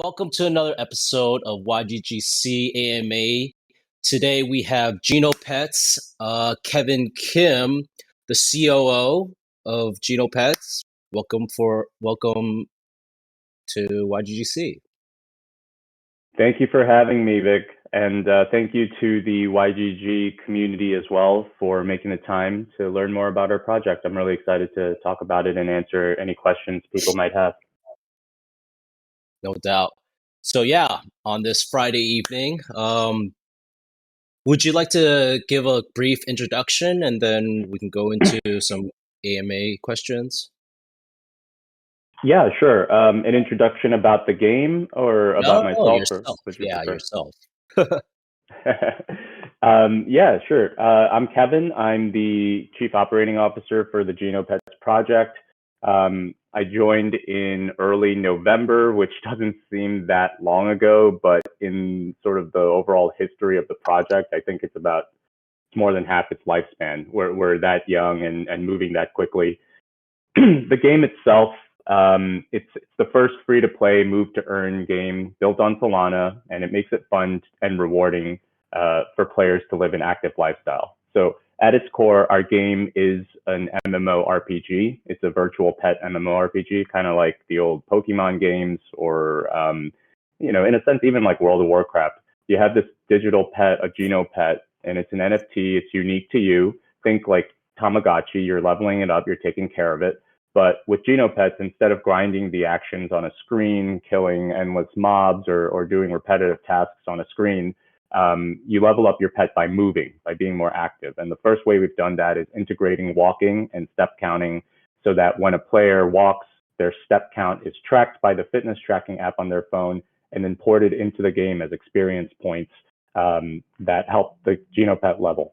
Welcome to another episode of YGG SEA AMA. Today we have Genopets, Kevin Kim, the COO of Genopets. Welcome to YGG SEA. Thank you for having me, Vic, and thank you to the YGG community as well for making the time to learn more about our project. I'm really excited to talk about it and answer any questions people might have. No doubt. So yeah, on this Friday evening, would you like to give a brief introduction and then we can go into some AMA questions? Yeah, sure. An introduction about the game or about myself? Yourself. Or would you prefer? Yourself. Yeah, sure. I'm Kevin. I'm the Chief Operating Officer for the Genopets project. I joined in early November, which doesn't seem that long ago, but in sort of the overall history of the project, I think it's more than half its lifespan. We're that young and moving that quickly. The game itself, it's the first free-to-play move-to-earn game built on Solana, and it makes it fun and rewarding for players to live an active lifestyle. So at its core, our game is an MMORPG. It's a virtual pet MMORPG, kind of like the old Pokemon games or, in a sense, even like World of Warcraft. You have this digital pet, a Genopet, and it's an NFT. It's unique to you. Think like Tamagotchi. You're leveling it up. You're taking care of it. But with Genopets, instead of grinding the actions on a screen, killing endless mobs or doing repetitive tasks on a screen, you level up your pet by moving, by being more active. And the first way we've done that is integrating walking and step counting so that when a player walks, their step count is tracked by the fitness tracking app on their phone and then ported into the game as experience points that help the Genopet level.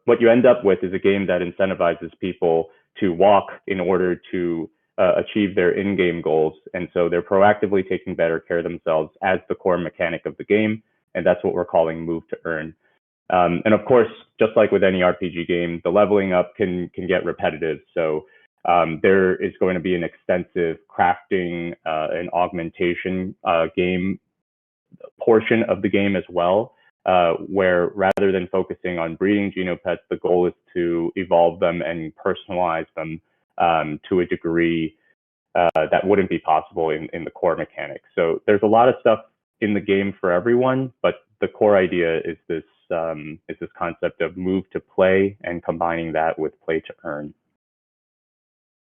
What you end up with is a game that incentivizes people to walk in order to achieve their in-game goals. And so they're proactively taking better care of themselves as the core mechanic of the game. And that's what we're calling move to earn. And of course, just like with any RPG game, the leveling up can get repetitive. So there is going to be an extensive crafting and augmentation game portion of the game as well, where rather than focusing on breeding Genopets, the goal is to evolve them and personalize them to a degree that wouldn't be possible in the core mechanics. So there's a lot of stuff in the game for everyone, but the core idea is this concept of move to play and combining that with play to earn.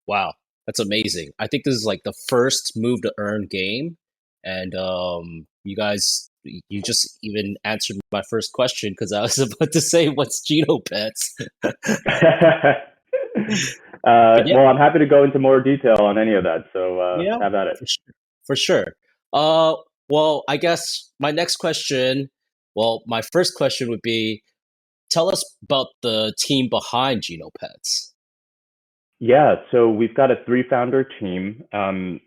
Wow, that's amazing. I think this is like the first move to earn game, and you just even answered my first question because I was about to say what's Genopets. Well, I'm happy to go into more detail on any of that, so have at it. For sure. Well, I guess my first question would be, tell us about the team behind Genopets. Yeah, so we've got a 3-founder team, and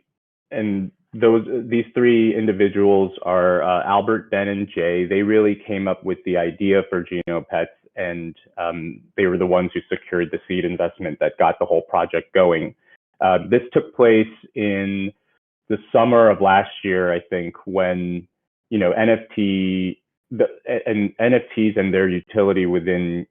these 3 individuals are Albert, Ben, and Jay. They really came up with the idea for Genopets, and they were the ones who secured the seed investment that got the whole project going. This took place in the summer of last year, I think, when NFTs and their utility within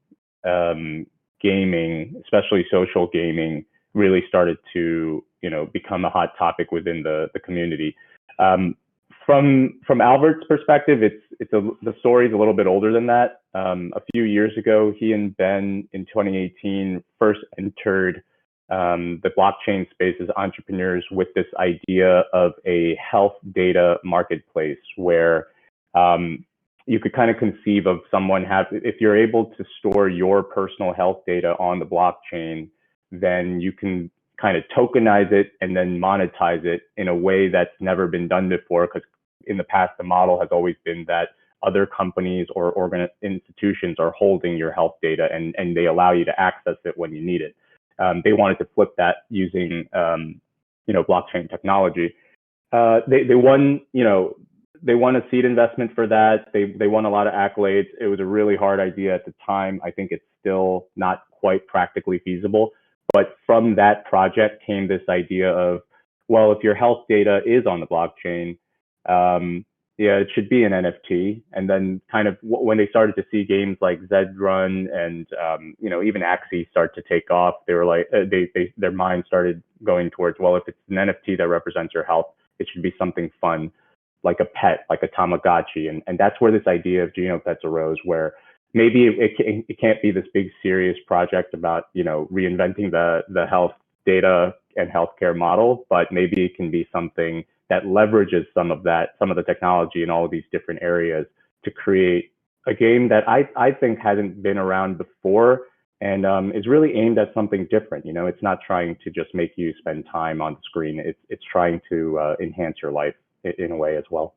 gaming, especially social gaming, really started to become a hot topic within the community. From Albert's perspective, the story is a little bit older than that. A few years ago, he and Ben in 2018 first entered the blockchain space as entrepreneurs with this idea of a health data marketplace where you could kind of conceive of if you're able to store your personal health data on the blockchain, then you can kind of tokenize it and then monetize it in a way that's never been done before, because in the past, the model has always been that other companies or institutions are holding your health data and they allow you to access it when you need it. They wanted to flip that using, blockchain technology. They won a seed investment for that. They won a lot of accolades. It was a really hard idea at the time. I think it's still not quite practically feasible. But from that project came this idea of, well, if your health data is on the blockchain, Yeah, it should be an NFT. And then kind of when they started to see games like Zed Run and even Axie start to take off, they were like their mind started going towards, well, if it's an NFT that represents your health, it should be something fun, like a pet, like a Tamagotchi, and that's where this idea of Genopets arose, where maybe it can't be this big serious project about reinventing the health data and healthcare model, but maybe it can be something that leverages some of the technology in all of these different areas to create a game that I think hasn't been around before and is really aimed at something different. It's not trying to just make you spend time on the screen. It's trying to enhance your life in a way as well.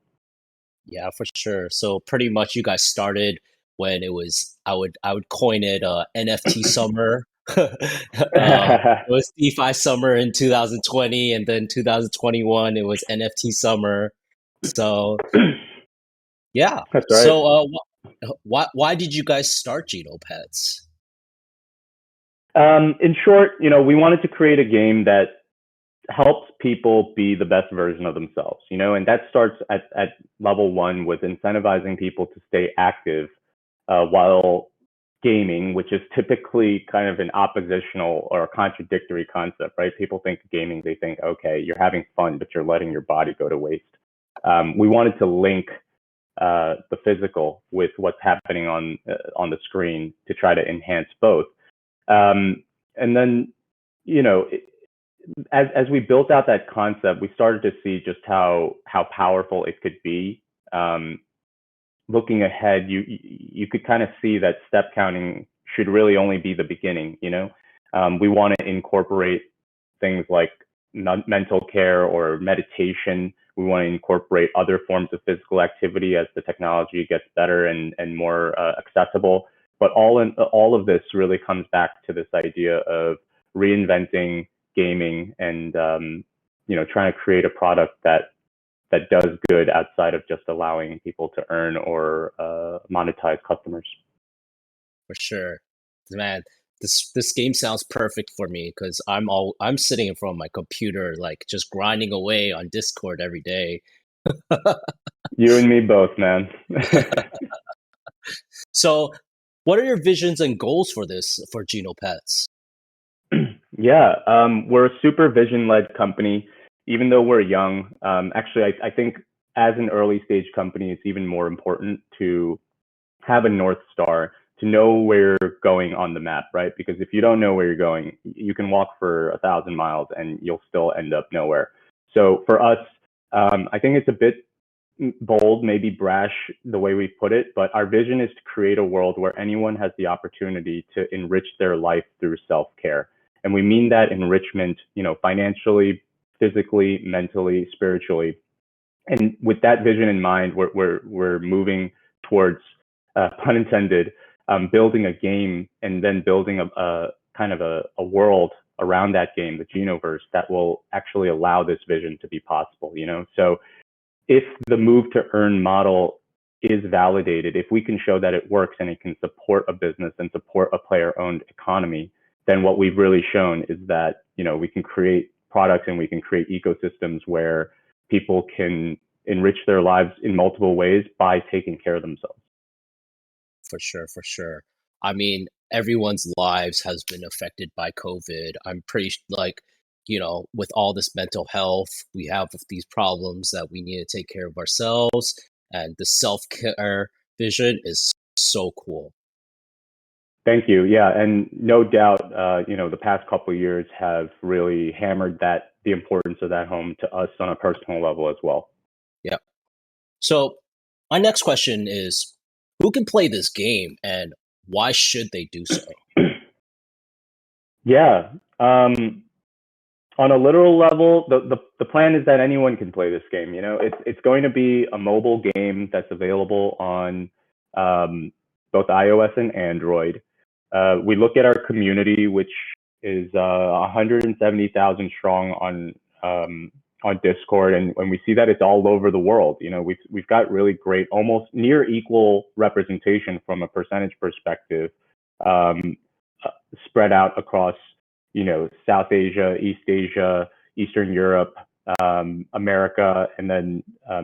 Yeah, for sure. So pretty much you guys started when it was I would coin it NFT summer. It was DeFi summer in 2020, and then 2021 it was NFT summer. So yeah. That's right. So why did you guys start Genopets? In short, we wanted to create a game that helps people be the best version of themselves, and that starts at level one with incentivizing people to stay active while gaming, which is typically kind of an oppositional or a contradictory concept, right? People think gaming, they think, okay, you're having fun, but you're letting your body go to waste. We wanted to link the physical with what's happening on the screen to try to enhance both. And then, as we built out that concept, we started to see just how powerful it could be. Looking ahead, you could kind of see that step counting should really only be the beginning. We want to incorporate things like mental care or meditation. We want to incorporate other forms of physical activity as the technology gets better and more accessible. But all of this really comes back to this idea of reinventing gaming and trying to create a product that does good outside of just allowing people to earn or monetize customers. For sure, man. This game sounds perfect for me because I'm sitting in front of my computer, like just grinding away on Discord every day. You and me both, man. So, what are your visions and goals for Genopets? Yeah, we're a super vision-led company. Even though we're young, actually, I think as an early stage company, it's even more important to have a North Star, to know where you're going on the map, right? Because if you don't know where you're going, you can walk for 1,000 miles and you'll still end up nowhere. So for us, I think it's a bit bold, maybe brash the way we put it, but our vision is to create a world where anyone has the opportunity to enrich their life through self-care. And we mean that enrichment, financially, physically, mentally, spiritually. And with that vision in mind, we're moving towards, pun intended, building a game and then building a kind of a world around that game, the Genoverse, that will actually allow this vision to be possible. So if the move to earn model is validated, if we can show that it works and it can support a business and support a player-owned economy, then what we've really shown is that we can create products and we can create ecosystems where people can enrich their lives in multiple ways by taking care of themselves. For sure, for sure. I mean, everyone's lives has been affected by COVID. I'm pretty like, with all this mental health, we have these problems that we need to take care of ourselves, and the self-care vision is so cool. Thank you. Yeah, and no doubt, the past couple of years have really hammered the importance of that home to us on a personal level as well. Yeah. So my next question is, who can play this game and why should they do so? Yeah. On a literal level, the plan is that anyone can play this game. It's going to be a mobile game that's available on both iOS and Android. We look at our community, which is 170,000 strong on Discord, and we see that it's all over the world. We've got really great, almost near equal representation from a percentage perspective, spread out across South Asia, East Asia, Eastern Europe, America, and then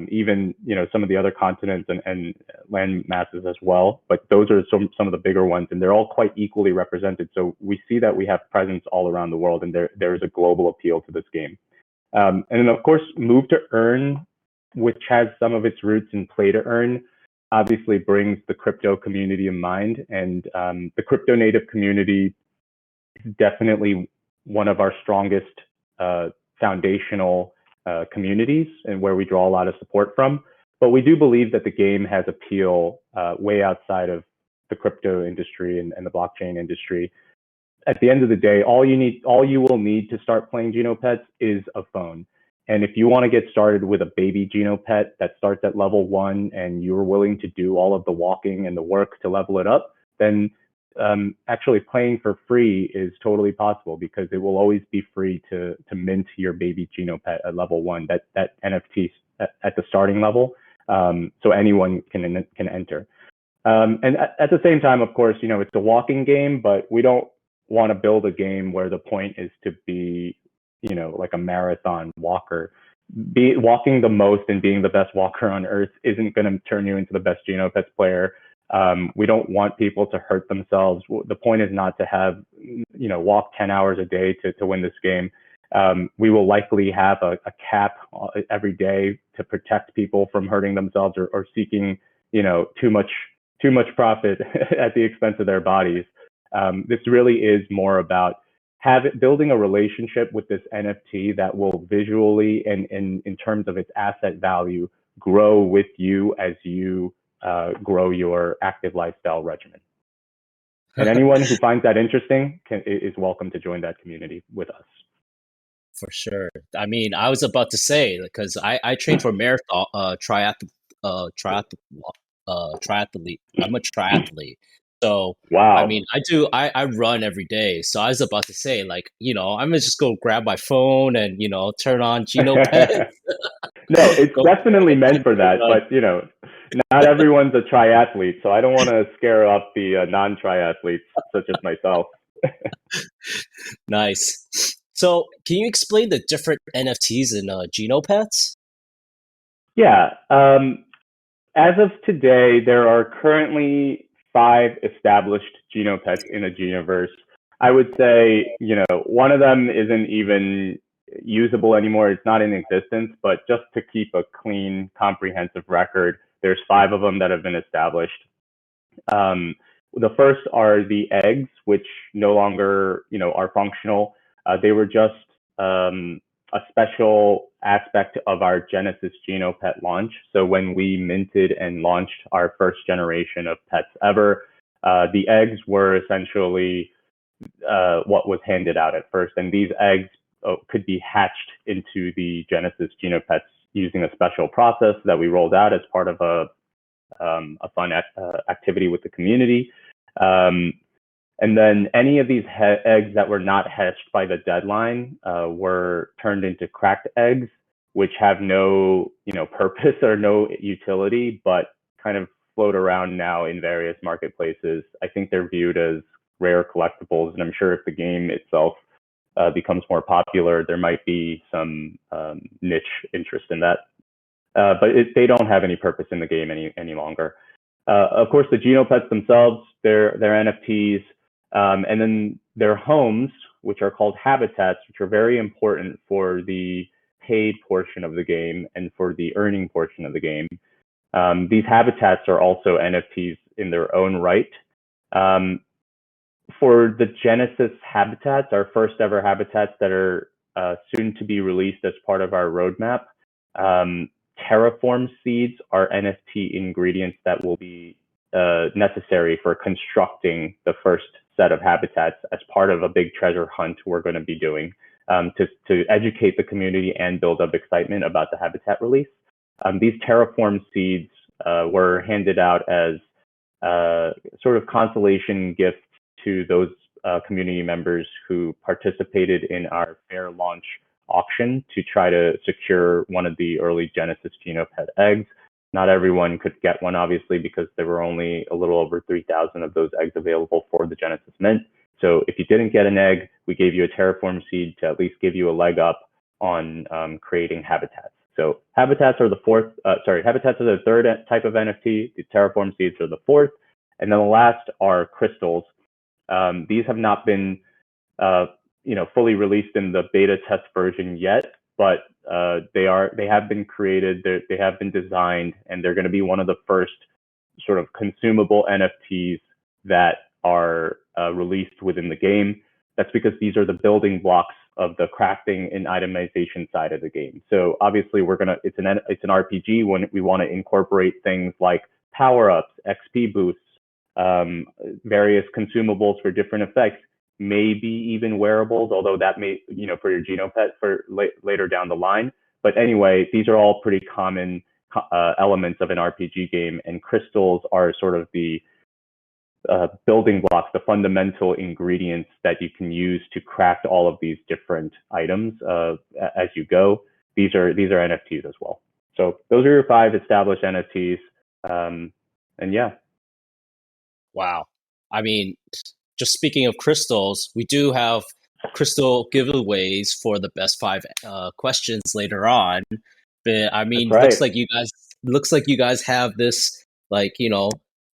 even some of the other continents and land masses as well. But those are some of the bigger ones, and they're all quite equally represented. So we see that we have presence all around the world, and there is a global appeal to this game. And then of course, Move to Earn, which has some of its roots in Play to Earn, obviously brings the crypto community in mind, and the crypto native community is definitely one of our strongest foundational communities and where we draw a lot of support from. But we do believe that the game has appeal way outside of the crypto industry and the blockchain industry. At the end of the day, all you will need to start playing Genopets is a phone. And if you want to get started with a baby Genopet that starts at level 1 and you're willing to do all of the walking and the work to level it up, then actually playing for free is totally possible, because it will always be free to mint your baby Genopet at level 1, that NFT at the starting level. So anyone can enter. And at the same time, of course, it's a walking game, but we don't want to build a game where the point is to be, like a marathon walker. Walking the most and being the best walker on earth isn't going to turn you into the best Genopets player. We don't want people to hurt themselves. The point is not to have, walk 10 hours a day to win this game. We will likely have a cap every day to protect people from hurting themselves or seeking, too much profit at the expense of their bodies. This really is more about building a relationship with this NFT that will visually and in terms of its asset value grow with you as you grow your active lifestyle regimen. And anyone who finds that interesting is welcome to join that community with us. For sure. I mean, I was about to say, because I train for marathon, triathlete. I'm a triathlete. So, wow. I mean, I run every day. So I was about to say, like, I'm gonna just go grab my phone and, turn on Genopets. No, it's definitely meant for that, but not everyone's a triathlete, so I don't want to scare off the non-triathletes such as myself. Nice. So, can you explain the different NFTs in Genopets? Yeah. As of today, there are currently 5 established Genopets in a Genoverse. I would say, one of them isn't even usable anymore. It's not in existence, but just to keep a clean, comprehensive record, there's 5 of them that have been established. The first are the eggs, which no longer, are functional. They were just a special aspect of our Genesis Genopet launch. So when we minted and launched our first generation of pets ever, the eggs were essentially what was handed out at first. And these eggs could be hatched into the Genesis Genopets using a special process that we rolled out as part of a fun activity with the community. And then any of these eggs that were not hatched by the deadline were turned into cracked eggs, which have no, purpose or no utility, but kind of float around now in various marketplaces. I think they're viewed as rare collectibles, and I'm sure if the game itself becomes more popular, there might be some niche interest in that. But they don't have any purpose in the game any longer. Of course, the Genopets themselves, they're NFTs. And then their homes, which are called habitats, which are very important for the paid portion of the game and for the earning portion of the game. These habitats are also NFTs in their own right. For the Genesis habitats, our first ever habitats that are soon to be released as part of our roadmap, Terraform Seeds are NFT ingredients that will be necessary for constructing the first set of habitats as part of a big treasure hunt we're going to be doing to educate the community and build up excitement about the habitat release. These Terraform Seeds were handed out as sort of consolation gifts to those community members who participated in our fair launch auction to try to secure one of the early Genesis Genopet eggs. Not everyone could get one, obviously, because there were only a little over 3,000 of those eggs available for the Genesis Mint. So if you didn't get an egg, we gave you a Terraform Seed to at least give you a leg up on creating habitats. So habitats are habitats are the third type of NFT. The Terraform Seeds are the fourth, and then the last are crystals. These have not been fully released in the beta test version yet, but they have been created, they have been designed, and they're going to be one of the first sort of consumable NFTs that are released within the game. That's because these are the building blocks of the crafting and itemization side of the game. So obviously it's an RPG when we want to incorporate things like power-ups, XP boosts, various consumables for different effects, maybe even wearables, although that may, for your Genopet for later down the line. But anyway, these are all pretty common elements of an RPG game, and crystals are sort of the building blocks, the fundamental ingredients that you can use to craft all of these different items as you go. These are NFTs as well. So those are your 5 established NFTs. And yeah. Wow. I mean, just speaking of crystals, we do have crystal giveaways for the best 5 questions later on. But I mean, That's right. looks like you guys have this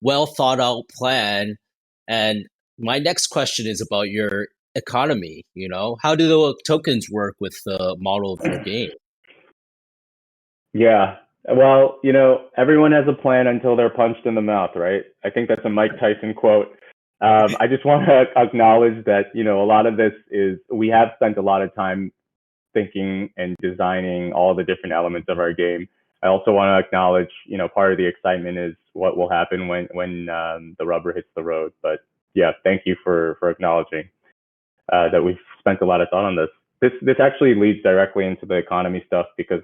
well thought out plan. And my next question is about your economy. How do the tokens work with the model of your game? Yeah. Well, everyone has a plan until they're punched in the mouth, right? I think that's a Mike Tyson quote. I just want to acknowledge that, a lot of this is, we have spent a lot of time thinking and designing all the different elements of our game. I also want to acknowledge, part of the excitement is what will happen when the rubber hits the road. But yeah, thank you for acknowledging that we've spent a lot of thought on this. This actually leads directly into the economy stuff because,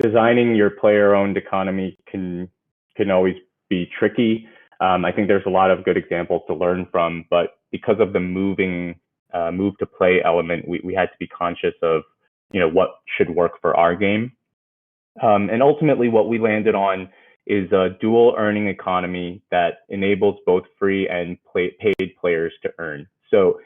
designing your player-owned economy can always be tricky. I think there's a lot of good examples to learn from, but because of the move to play element, we had to be conscious of, what should work for our game. And ultimately what we landed on is a dual earning economy that enables both free and paid players to earn. So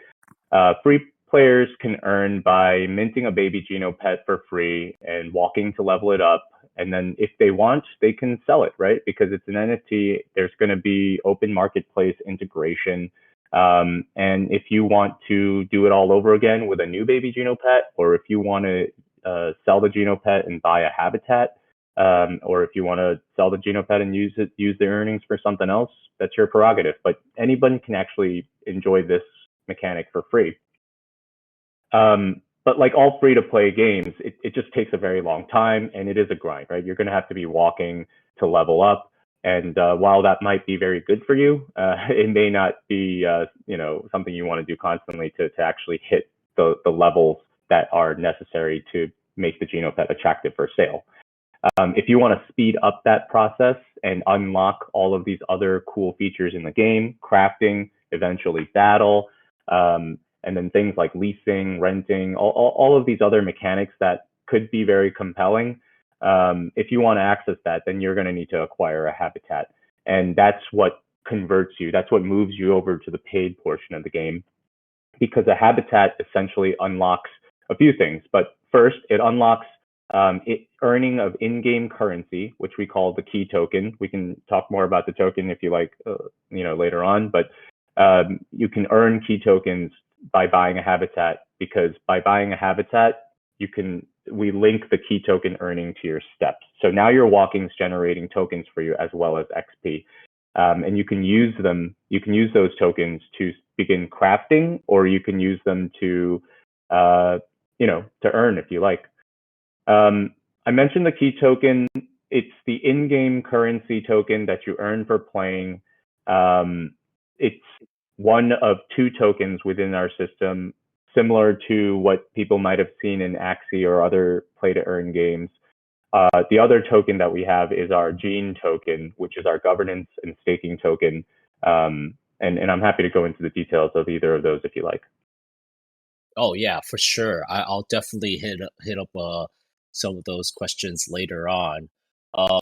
free players can earn by minting a baby Genopet for free and walking to level it up. And then if they want, they can sell it, right? Because it's an NFT, there's going to be open marketplace integration. And if you want to do it all over again with a new baby Genopet, or if you want to sell the Genopet and buy a habitat, or if you want to sell the Genopet and use the earnings for something else, that's your prerogative. But anybody can actually enjoy this mechanic for free. But like all free to play games, it just takes a very long time, and it is a grind, right? You're going to have to be walking to level up. And while that might be very good for you, it may not be something you want to do constantly to actually hit the levels that are necessary to make the Genopet attractive for sale. If you want to speed up that process and unlock all of these other cool features in the game, crafting, eventually battle, and then things like leasing, renting, all of these other mechanics that could be very compelling. If you want to access that, then you're going to need to acquire a habitat. And that's what converts you. That's what moves you over to the paid portion of the game, because a habitat essentially unlocks a few things. But first, it unlocks earning of in-game currency, which we call the key token. We can talk more about the token if you like, later on. But you can earn key tokens by buying a habitat, because by buying a habitat, we link the key token earning to your steps. So now your walking's generating tokens for you as well as XP. And you can use those tokens to begin crafting, or you can use them to earn if you like. I mentioned the key token. It's the in-game currency token that you earn for playing. It's one of 2 tokens within our system, similar to what people might have seen in Axie or other play-to-earn games. The other token that we have is our Gene token, which is our governance and staking token. And I'm happy to go into the details of either of those if you like. Oh yeah, for sure. I'll definitely hit up some of those questions later on.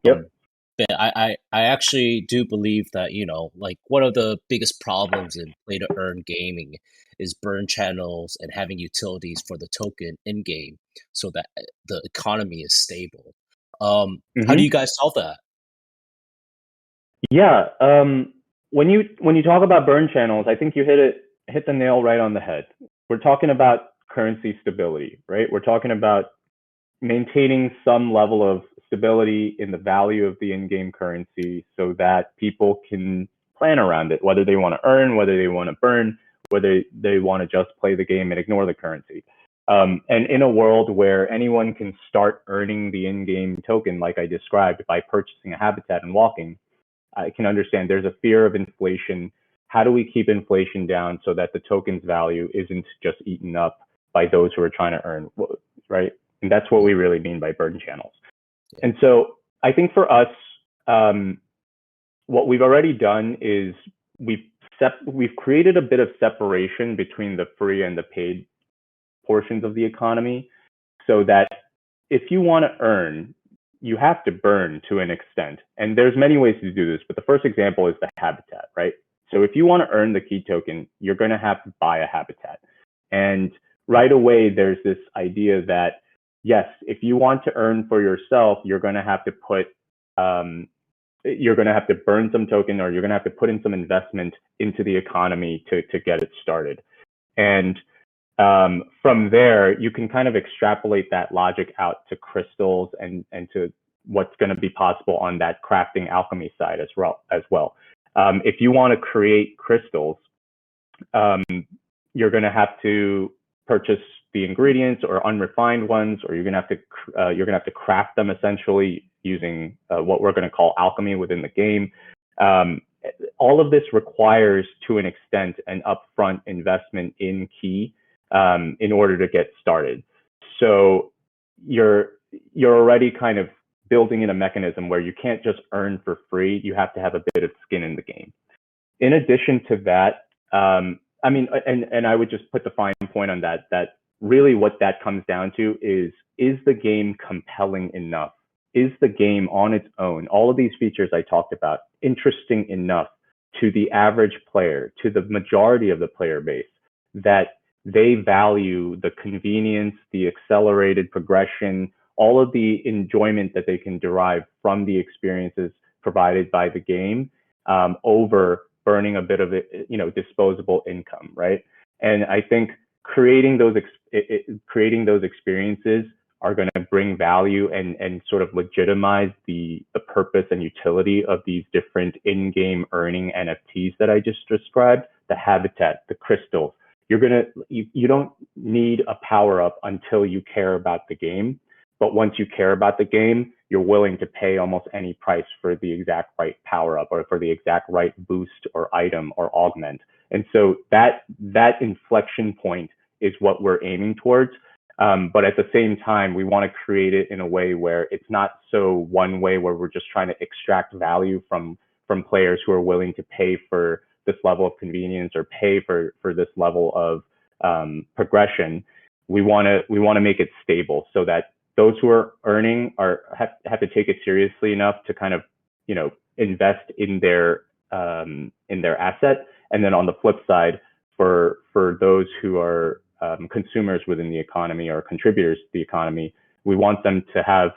Yep. bit. I actually do believe that, like one of the biggest problems in play to earn gaming is burn channels and having utilities for the token in game so that the economy is stable. How do you Hmm. guys solve that? Yeah. When you talk about burn channels, I think you hit the nail right on the head. We're talking about currency stability, right? We're talking about maintaining some level of stability in the value of the in-game currency so that people can plan around it, whether they want to earn, whether they want to burn, whether they want to just play the game and ignore the currency. And in a world where anyone can start earning the in-game token, like I described, by purchasing a habitat and walking, I can understand there's a fear of inflation. How do we keep inflation down so that the token's value isn't just eaten up by those who are trying to earn, right? And that's what we really mean by burden channels. Yeah. And so I think for us, what we've already done is we've created a bit of separation between the free and the paid portions of the economy so that if you want to earn, you have to burn to an extent. And there's many ways to do this, but the first example is the habitat, right? So if you want to earn the key token, you're going to have to buy a habitat. And right away, there's this idea that, yes, if you want to earn for yourself, you're going to have to you're going to have to burn some token, or you're going to have to put in some investment into the economy to get it started. And from there, you can kind of extrapolate that logic out to crystals and to what's going to be possible on that crafting alchemy side as well. If you want to create crystals, um, you're going to have to purchase the ingredients or unrefined ones, or you're going to have to craft them essentially using what we're going to call alchemy within the game. Um, all of this requires, to an extent, an upfront investment in key in order to get started. So you're already kind of building in a mechanism where you can't just earn for free. You have to have a bit of skin in the game. In addition to that, I mean, and I would just put the fine point on that. That really what that comes down to is the game compelling enough? Is the game on its own, all of these features I talked about, interesting enough to the average player, to the majority of the player base, that they value the convenience, the accelerated progression, all of the enjoyment that they can derive from the experiences provided by the game over burning a bit of it, disposable income, right? And I think creating creating those experiences are going to bring value and sort of legitimize the purpose and utility of these different in-game earning NFTs that I just described, the habitat, the crystals. You don't need a power up until you care about the game. But once you care about the game, you're willing to pay almost any price for the exact right power up or for the exact right boost or item or augment. And so that inflection point is what we're aiming towards. But at the same time, we want to create it in a way where it's not so one way where we're just trying to extract value from players who are willing to pay for this level of convenience or pay for this level of progression. We want to make it stable so that those who are earning have to take it seriously enough to kind of invest in their asset, and then on the flip side, for those who are consumers within the economy or contributors to the economy, we want them to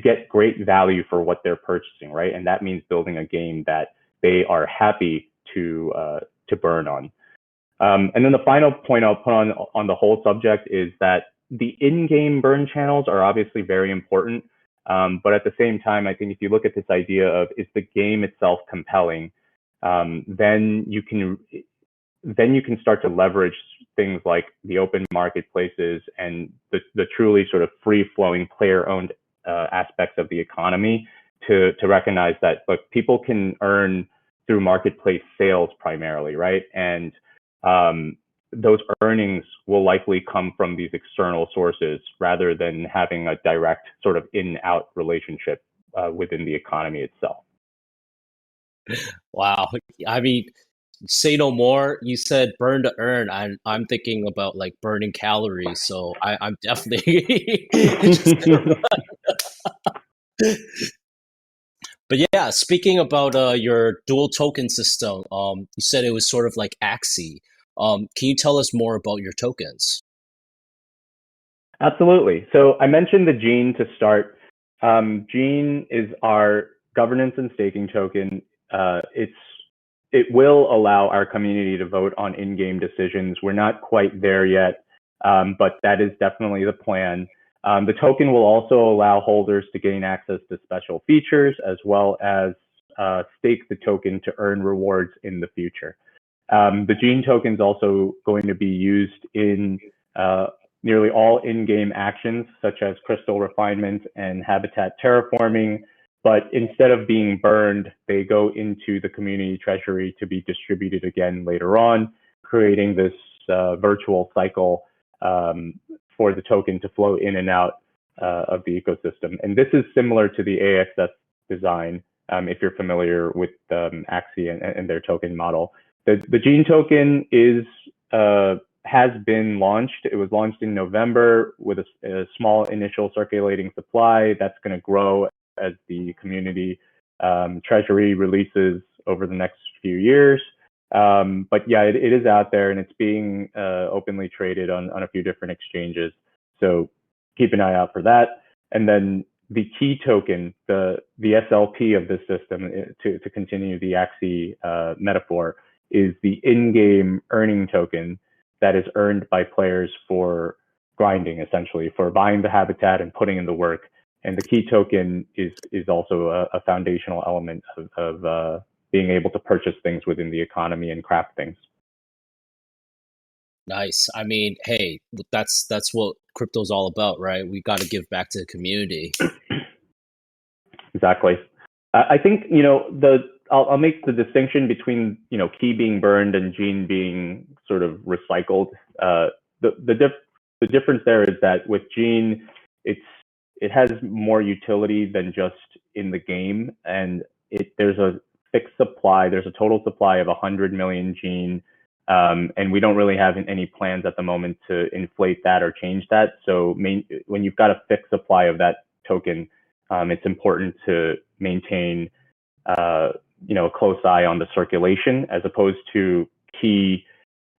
get great value for what they're purchasing, right? And that means building a game that they are happy to burn on. And then the final point I'll put on the whole subject is that the in-game burn channels are obviously very important. But at the same time, I think if you look at this idea of is the game itself compelling, then you can start to leverage things like the open marketplaces and the truly sort of free-flowing player-owned aspects of the economy to recognize that, look, people can earn through marketplace sales primarily, right? And those earnings will likely come from these external sources rather than having a direct sort of in-out relationship within the economy itself. Wow. I mean, say no more. You said burn to earn. I'm thinking about like burning calories. So I'm definitely interested. But yeah, speaking about your dual token system, you said it was sort of like Axie. Can you tell us more about your tokens? Absolutely. So I mentioned the Gene to start. Gene is our governance and staking token. It will allow our community to vote on in-game decisions. We're not quite there yet, but that is definitely the plan. The token will also allow holders to gain access to special features as well as stake the token to earn rewards in the future. The Gene token is also going to be used in nearly all in-game actions, such as crystal refinement and habitat terraforming. But instead of being burned, they go into the community treasury to be distributed again later on, creating this virtual cycle for the token to flow in and out of the ecosystem. And this is similar to the AXS design, if you're familiar with Axie and their token model. The Gene token has been launched. It was launched in November with a small initial circulating supply that's going to grow as the community treasury releases over the next few years. But yeah, it is out there and it's being openly traded on a few different exchanges. So keep an eye out for that. And then the key token, the SLP of this system, to continue the Axie metaphor, is the in-game earning token that is earned by players for grinding, essentially, for buying the habitat and putting in the work. And the key token is also a foundational element of being able to purchase things within the economy and craft things. Nice. I mean, hey, that's what crypto's all about, right? We got to give back to the community. Exactly. I think I'll make the distinction between key being burned and gene being sort of recycled. The difference there is that with gene, it has more utility than just in the game, and there's a fixed supply. There's a total supply of 100 million gene, and we don't really have any plans at the moment to inflate that or change that. So when you've got a fixed supply of that token, it's important to maintain a close eye on the circulation, as opposed to key,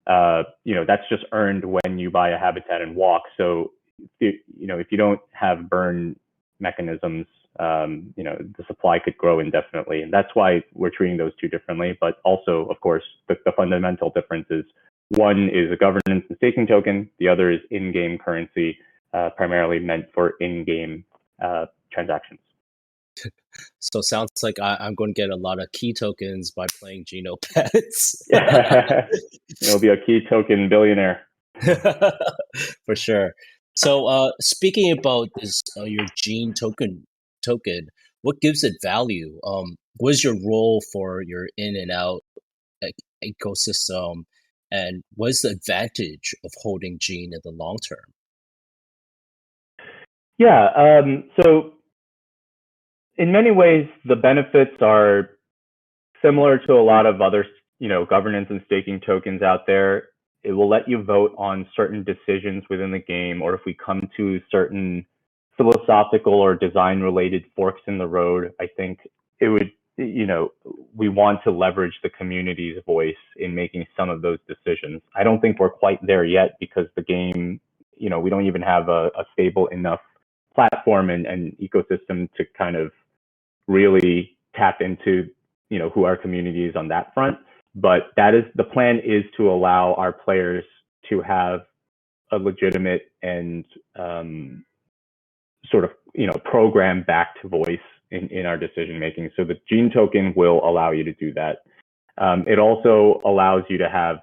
that's just earned when you buy a habitat and walk. So, if you don't have burn mechanisms, the supply could grow indefinitely. And that's why we're treating those two differently. But also, of course, the fundamental difference is one is a governance and staking token. The other is in-game currency, primarily meant for in-game transactions. So sounds like I'm going to get a lot of key tokens by playing Genopets. You'll be a key token billionaire. For sure. So speaking about this, your Gene token, what gives it value? What is your role for your in and out ecosystem, and what is the advantage of holding Gene in the long term? Yeah. So in many ways, the benefits are similar to a lot of other, governance and staking tokens out there. It will let you vote on certain decisions within the game, or if we come to certain philosophical or design related forks in the road, I think it would, we want to leverage the community's voice in making some of those decisions. I don't think we're quite there yet because the game, we don't even have a stable enough platform and ecosystem to kind of really tap into, who our community is on that front. But the plan is to allow our players to have a legitimate and sort of program backed voice in our decision making. So the Gene token will allow you to do that. It also allows you to have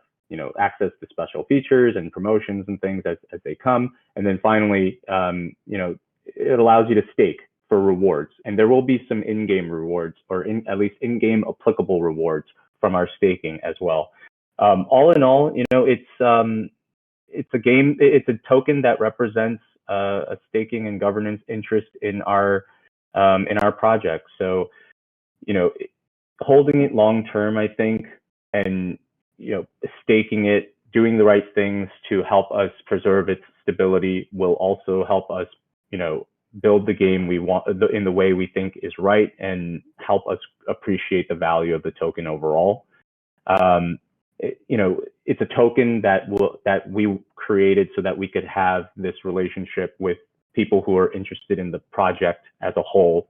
access to special features and promotions and things as they come. And then finally, it allows you to stake for rewards, and there will be some in-game rewards, or at least in-game applicable rewards from our staking as well. All in all, it's a token that represents a staking and governance interest in our project. So, holding it long term, I think, and staking it, doing the right things to help us preserve its stability will also help us, build the game we want in the way we think is right, and help us appreciate the value of the token overall. It's a token that we created so that we could have this relationship with people who are interested in the project as a whole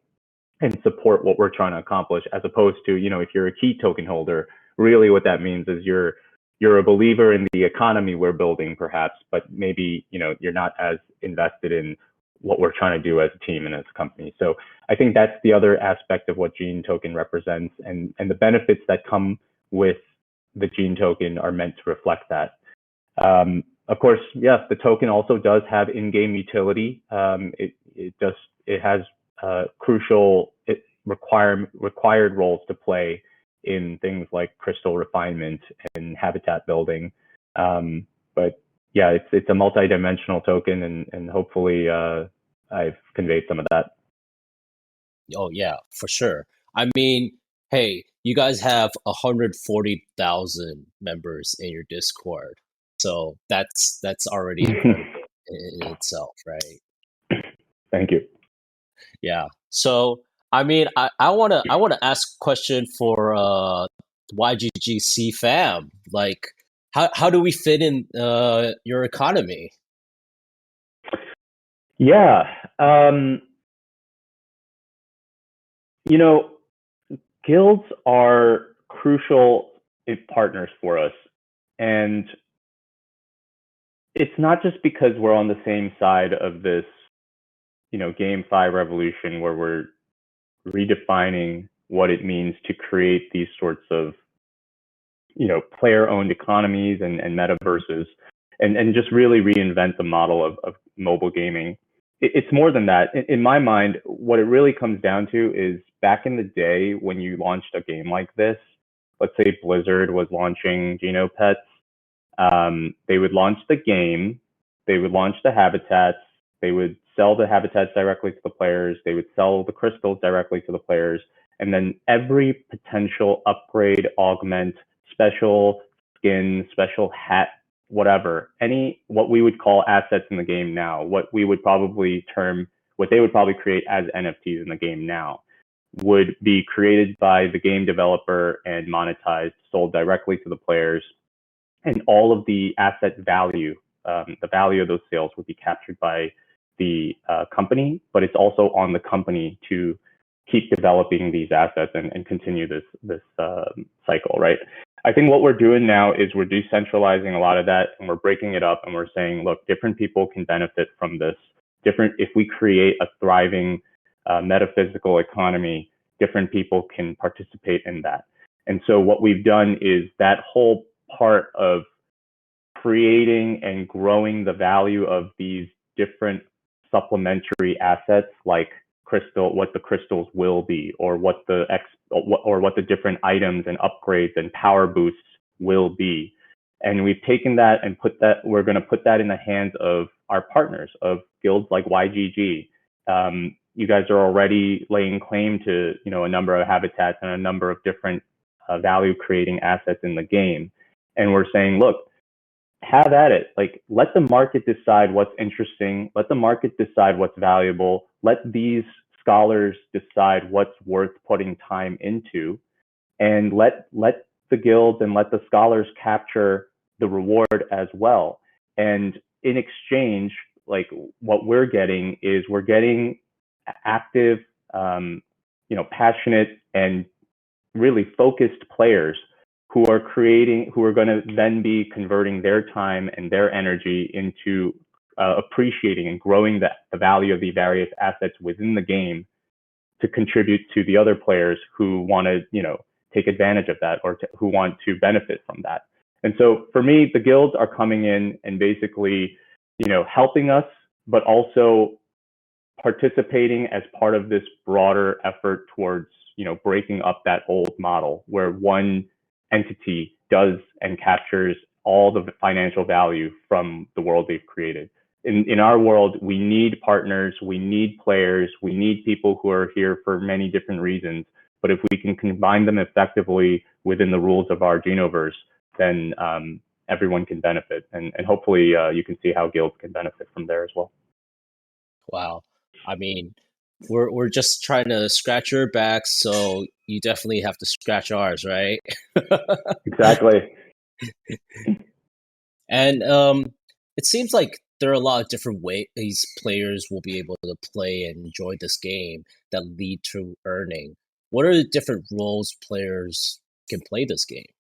and support what we're trying to accomplish, as opposed to, if you're a key token holder, really what that means is you're a believer in the economy we're building, perhaps, but maybe, you're not as invested in what we're trying to do as a team and as a company. So I think that's the other aspect of what Gene token represents, and the benefits that come with the Gene token are meant to reflect that. Of course, yes, the token also does have in-game utility. It has crucial required roles to play in things like crystal refinement and habitat building. But yeah, it's a multi-dimensional token, and hopefully I've conveyed some of that. Oh yeah, for sure. I mean, hey, you guys have 140,000 members in your Discord, so that's already incredible in itself, right? Thank you. Yeah. So I mean, I wanna ask a question for YGG SEA fam. Like, how do we fit in your economy? Yeah. Guilds are crucial partners for us. And it's not just because we're on the same side of this, GameFi revolution where we're redefining what it means to create these sorts of, player-owned economies and metaverses, and just really reinvent the model of mobile gaming. It's more than that. In my mind, what it really comes down to is back in the day when you launched a game like this, let's say Blizzard was launching Genopets, they would launch the game, they would launch the habitats, they would sell the habitats directly to the players, they would sell the crystals directly to the players, and then every potential upgrade, augment, special skin, special hat, whatever, what we would call assets in the game now, what they would probably create as NFTs in the game now, would be created by the game developer and monetized, sold directly to the players. And all of the asset value, the value of those sales would be captured by the company, but it's also on the company to keep developing these assets and continue this cycle, right? I think what we're doing now is we're decentralizing a lot of that, and we're breaking it up, and we're saying, look, different people can benefit from this. If we create a thriving metaphysical economy, different people can participate in that. And so what we've done is that whole part of creating and growing the value of these different supplementary assets, like what the crystals will be, or what the different items and upgrades and power boosts will be. And we've taken that and we're going to put that in the hands of our partners, of guilds like YGG. You guys are already laying claim to, a number of habitats and a number of different value creating assets in the game. And we're saying, look, have at it. Like, let the market decide what's interesting. Let the market decide what's valuable. Let these scholars decide what's worth putting time into, and let the guilds and let the scholars capture the reward as well. And in exchange, like, what we're getting active, passionate and really focused players who are going to then be converting their time and their energy into appreciating and growing the value of the various assets within the game to contribute to the other players who want to, take advantage of that, or who want to benefit from that. And so for me, the guilds are coming in and basically, helping us, but also participating as part of this broader effort towards, breaking up that old model where one entity does and captures all the financial value from the world they've created. In our world, we need partners, we need players, we need people who are here for many different reasons. But if we can combine them effectively within the rules of our Genoverse, then everyone can benefit. And hopefully you can see how guilds can benefit from there as well. Wow. I mean, we're just trying to scratch your back, so you definitely have to scratch ours, right? Exactly. And it seems like there are a lot of different ways players will be able to play and enjoy this game that lead to earning. What are the different roles players can play this game?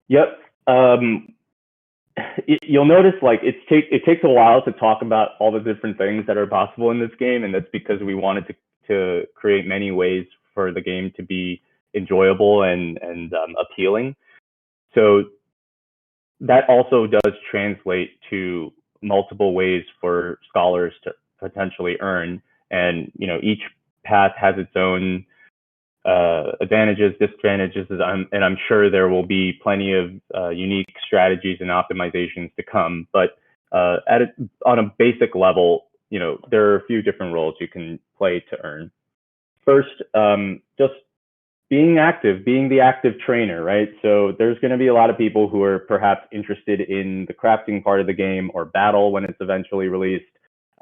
Yep. You'll notice like it takes a while to talk about all the different things that are possible in this game, and that's because we wanted to create many ways for the game to be enjoyable and appealing. So that also does translate to multiple ways for scholars to potentially earn, and each path has its own advantages, disadvantages, and I'm sure there will be plenty of unique strategies and optimizations to come. But on a basic level, there are a few different roles you can play to earn. First, just being active, being the active trainer, right? So there's going to be a lot of people who are perhaps interested in the crafting part of the game or battle when it's eventually released.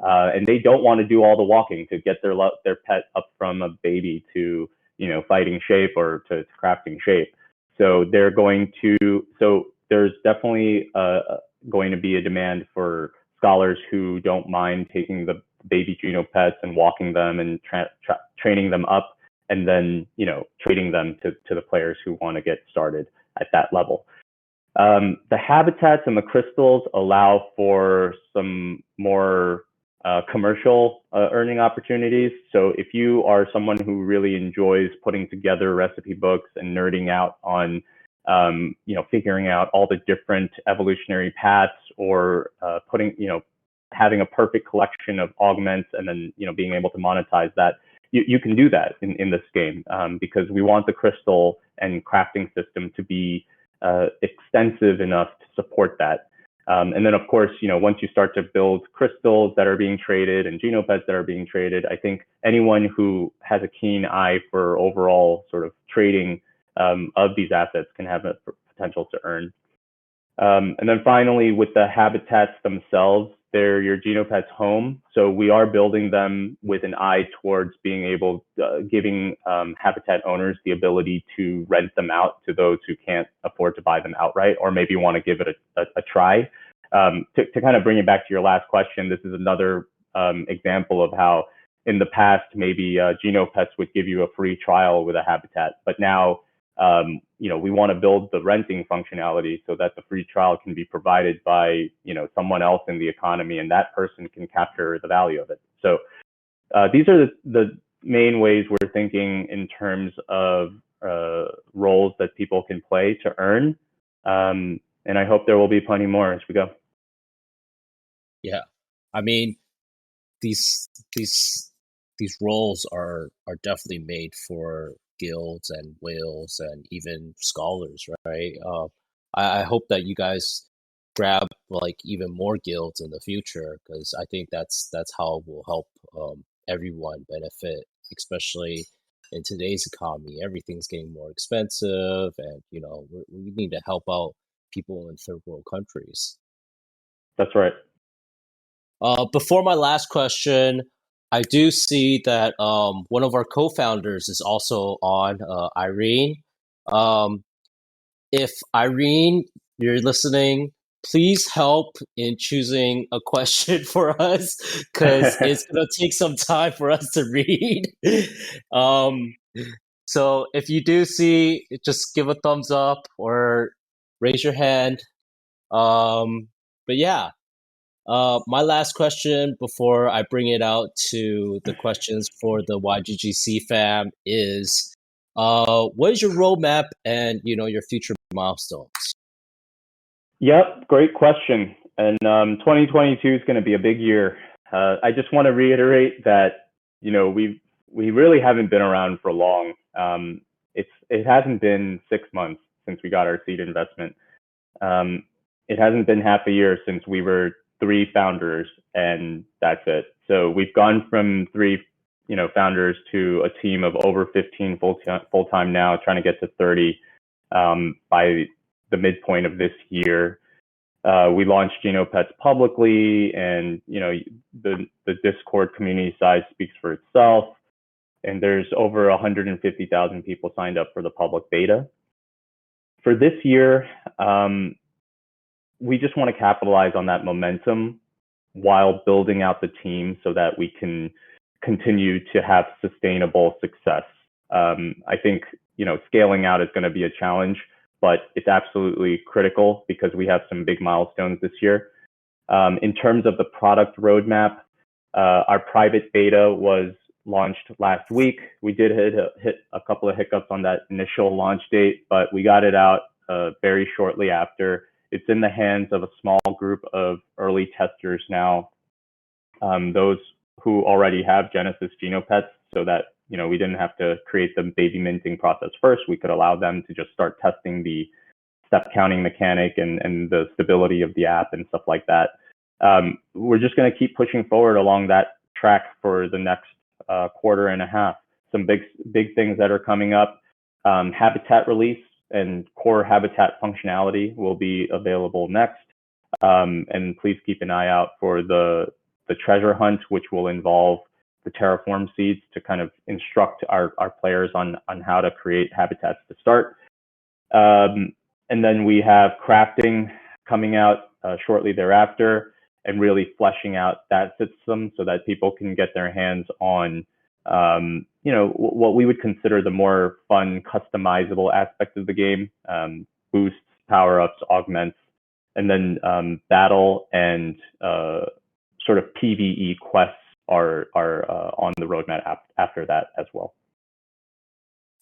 And they don't want to do all the walking to get their pet up from a baby to fighting shape or to crafting shape. So there's definitely going to be a demand for scholars who don't mind taking the baby Genopets and walking them and training them up, and then trading them to the players who want to get started at that level. The habitats and the crystals allow for some more commercial earning opportunities. So if you are someone who really enjoys putting together recipe books and nerding out on figuring out all the different evolutionary paths, or having a perfect collection of augments and then being able to monetize that, you can do that in this game, because we want the crystal and crafting system to be extensive enough to support that. And then, of course, once you start to build crystals that are being traded and Genopets that are being traded, I think anyone who has a keen eye for overall sort of trading of these assets can have a potential to earn. And then finally, with the habitats themselves, they're your Genopets' home. So we are building them with an eye towards being able, giving habitat owners the ability to rent them out to those who can't afford to buy them outright, or maybe want to give it a try. To kind of bring it back to your last question, this is another example of how in the past, maybe Genopets would give you a free trial with a habitat, but now we want to build the renting functionality so that the free trial can be provided by someone else in the economy, and that person can capture the value of it. So these are the main ways we're thinking in terms of roles that people can play to earn, and I hope there will be plenty more as we go. Yeah, I mean, these roles are definitely made for guilds and whales and even scholars, right? I hope that you guys grab like even more guilds in the future, because I think that's how it will help everyone benefit, especially in today's economy. Everything's getting more expensive, and we need to help out people in third world countries. That's right. Before my last question, I do see that one of our co-founders is also on, Irene. Um, if Irene, you're listening, please help in choosing a question for us, because it's going to take some time for us to read. um, so if you do see, just give a thumbs up or raise your hand. But yeah. My last question before I bring it out to the questions for the YGG SEA fam is, what is your roadmap and your future milestones? Yep, great question. And 2022 is going to be a big year. I just want to reiterate that we really haven't been around for long. It hasn't been 6 months since we got our seed investment. It hasn't been half a year since we were 3 founders, and that's it. So we've gone from 3 founders to a team of over 15 full time now, trying to get to 30 by the midpoint of this year. We launched Genopets publicly, and the Discord community size speaks for itself. And there's over 150,000 people signed up for the public beta. For this year, we just want to capitalize on that momentum while building out the team so that we can continue to have sustainable success. I think scaling out is going to be a challenge, but it's absolutely critical because we have some big milestones this year. In terms of the product roadmap, our private beta was launched last week. We did hit a couple of hiccups on that initial launch date, but we got it out very shortly after. It's in the hands of a small group of early testers now, those who already have Genesis Genopets, so that we didn't have to create the baby minting process first. We could allow them to just start testing the step counting mechanic and the stability of the app and stuff like that. We're just going to keep pushing forward along that track for the next quarter and a half. Some big things that are coming up. Habitat release and core habitat functionality will be available next. And please keep an eye out for the treasure hunt, which will involve the Terraform Seeds to kind of instruct our players on how to create habitats to start. And then we have crafting coming out shortly thereafter, and really fleshing out that system so that people can get their hands on what we would consider the more fun, customizable aspects of the game, boosts, power-ups, augments, and then battle and sort of PvE quests are on the roadmap after that as well.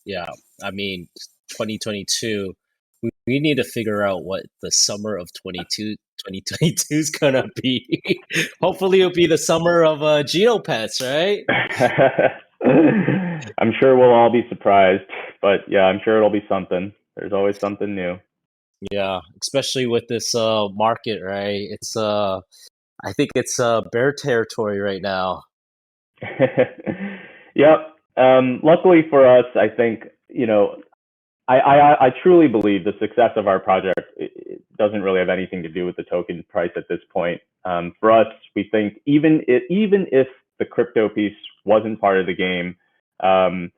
Yeah, I mean, 2022, we need to figure out what the summer of 2022 is gonna be. Hopefully, it'll be the summer of Genopets, right? I'm sure we'll all be surprised, but yeah, I'm sure it'll be something. There's always something new. Yeah, especially with this market, right? It's I think it's bear territory right now. Yep. Luckily for us, I think I truly believe the success of our project it doesn't really have anything to do with the token price at this point. For us, we think even if the crypto piece wasn't part of the game, the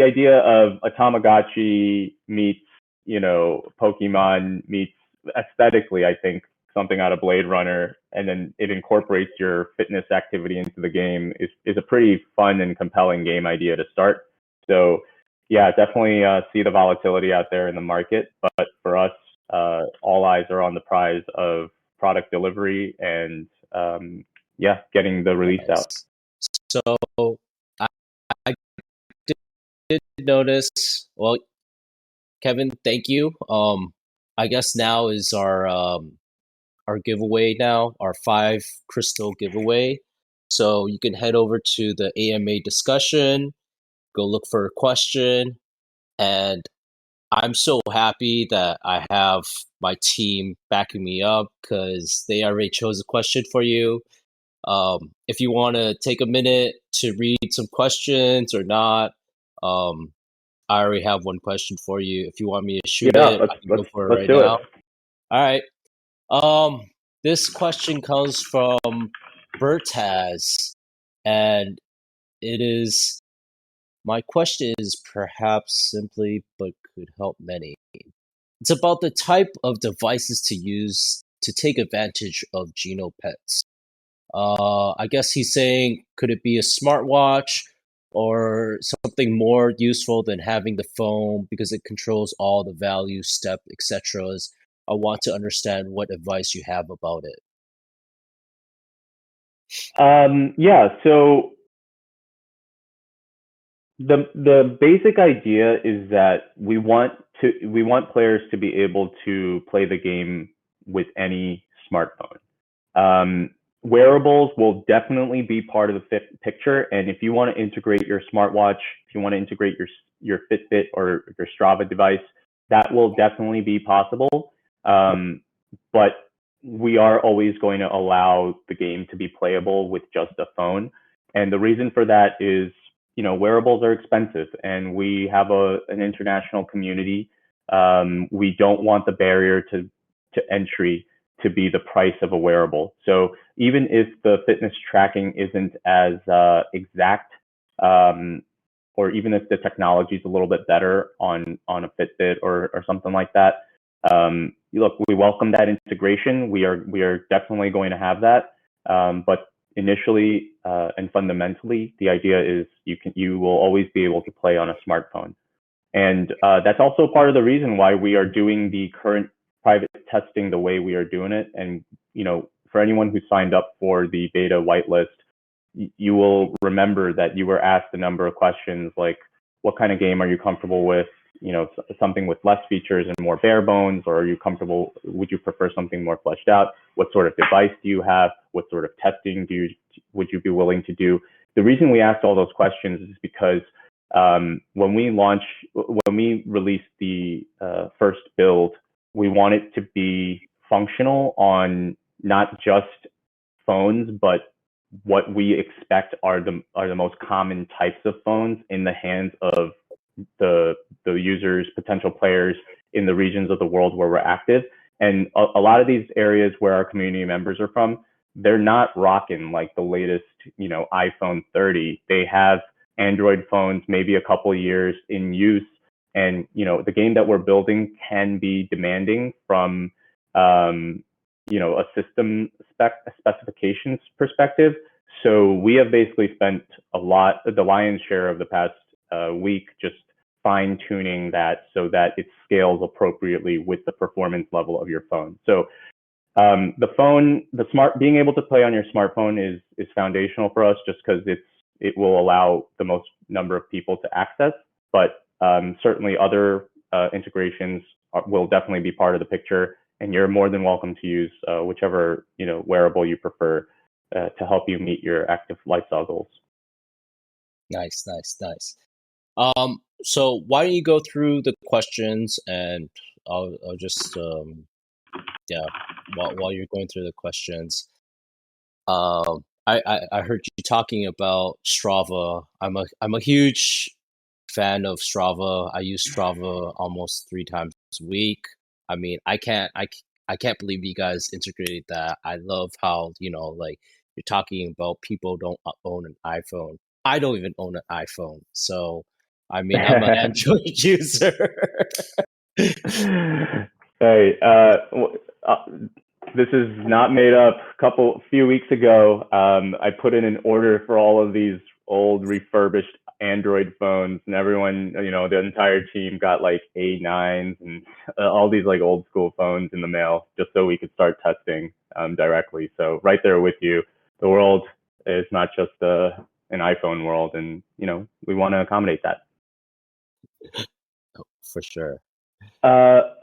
idea of a Tamagotchi meets Pokemon meets aesthetically, I think something out of Blade Runner, and then it incorporates your fitness activity into the game is a pretty fun and compelling game idea to start. So yeah, definitely see the volatility out there in the market, but for us, all eyes are on the prize of product delivery and getting the release out. So I did notice. Well, Kevin, thank you. I guess now is our giveaway now, our 5 crystal giveaway. So you can head over to the AMA discussion, go look for a question, and I'm so happy that I have my team backing me up because they already chose a question for you. If you want to take a minute to read some questions or not, I already have one question for you. If you want me to shoot it, I can go for it right now. All right. This question comes from Bertaz, and it is, my question is perhaps simply, but could help many. It's about the type of devices to use to take advantage of Genopets. I guess he's saying, could it be a smartwatch or something more useful than having the phone because it controls all the value, step, etc. I want to understand what advice you have about it. So the basic idea is that we want players to be able to play the game with any smartphone. Wearables will definitely be part of the picture, and if you want to integrate your smartwatch, if you want to integrate your Fitbit or your Strava device, that will definitely be possible. But we are always going to allow the game to be playable with just a phone, and the reason for that is wearables are expensive, and we have an international community. We don't want the barrier to to entry to be the price of a wearable. So even if the fitness tracking isn't as exact, or even if the technology is a little bit better on a Fitbit or something like that, look, we welcome that integration. We are definitely going to have that, but initially and fundamentally, the idea is you will always be able to play on a smartphone, and that's also part of the reason why we are doing the current private testing the way we are doing it. And for anyone who signed up for the beta whitelist, you will remember that you were asked a number of questions like, what kind of game are you comfortable with? Something with less features and more bare bones, or are you comfortable? Would you prefer something more fleshed out? What sort of device do you have? What sort of testing would you be willing to do? The reason we asked all those questions is because when we released the first build, we want it to be functional on not just phones, but what we expect are the most common types of phones in the hands of the users, potential players in the regions of the world where we're active. And a lot of these areas where our community members are from, they're not rocking like the latest, iPhone 30. They have Android phones, maybe a couple of years in use. And, the game that we're building can be demanding from, a system specifications perspective. So we have basically spent the lion's share of the past week just fine tuning that so that it scales appropriately with the performance level of your phone. So being able to play on your smartphone is foundational for us, just because it will allow the most number of people to access. But certainly other integrations will definitely be part of the picture, and you're more than welcome to use whichever wearable you prefer to help you meet your active lifestyle goals. Nice. So why don't you go through the questions, and I'll just while you're going through the questions, I heard you talking about Strava. I'm a huge fan of Strava. I use Strava almost 3 times a week. I mean, I can't believe you guys integrated that. I love how like you're talking about people don't own an iPhone. I don't even own an iPhone, so I mean, I'm an Android user. Hey, this is not made up. A few weeks ago, I put in an order for all of these old refurbished Android phones, and everyone, the entire team got like A9s and all these like old school phones in the mail, just so we could start testing directly. So right there with you, the world is not just an iPhone world, and we want to accommodate that. For sure.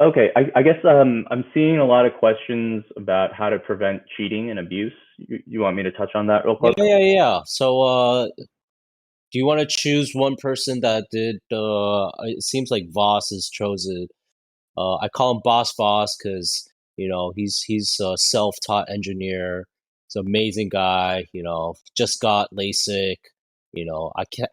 Okay, I guess I'm seeing a lot of questions about how to prevent cheating and abuse. You want me to touch on that real quick? Yeah. So, do you want to choose one person that did? It seems like Voss is chosen. I call him Boss Voss because he's a self-taught engineer. He's an amazing guy. Just got LASIK.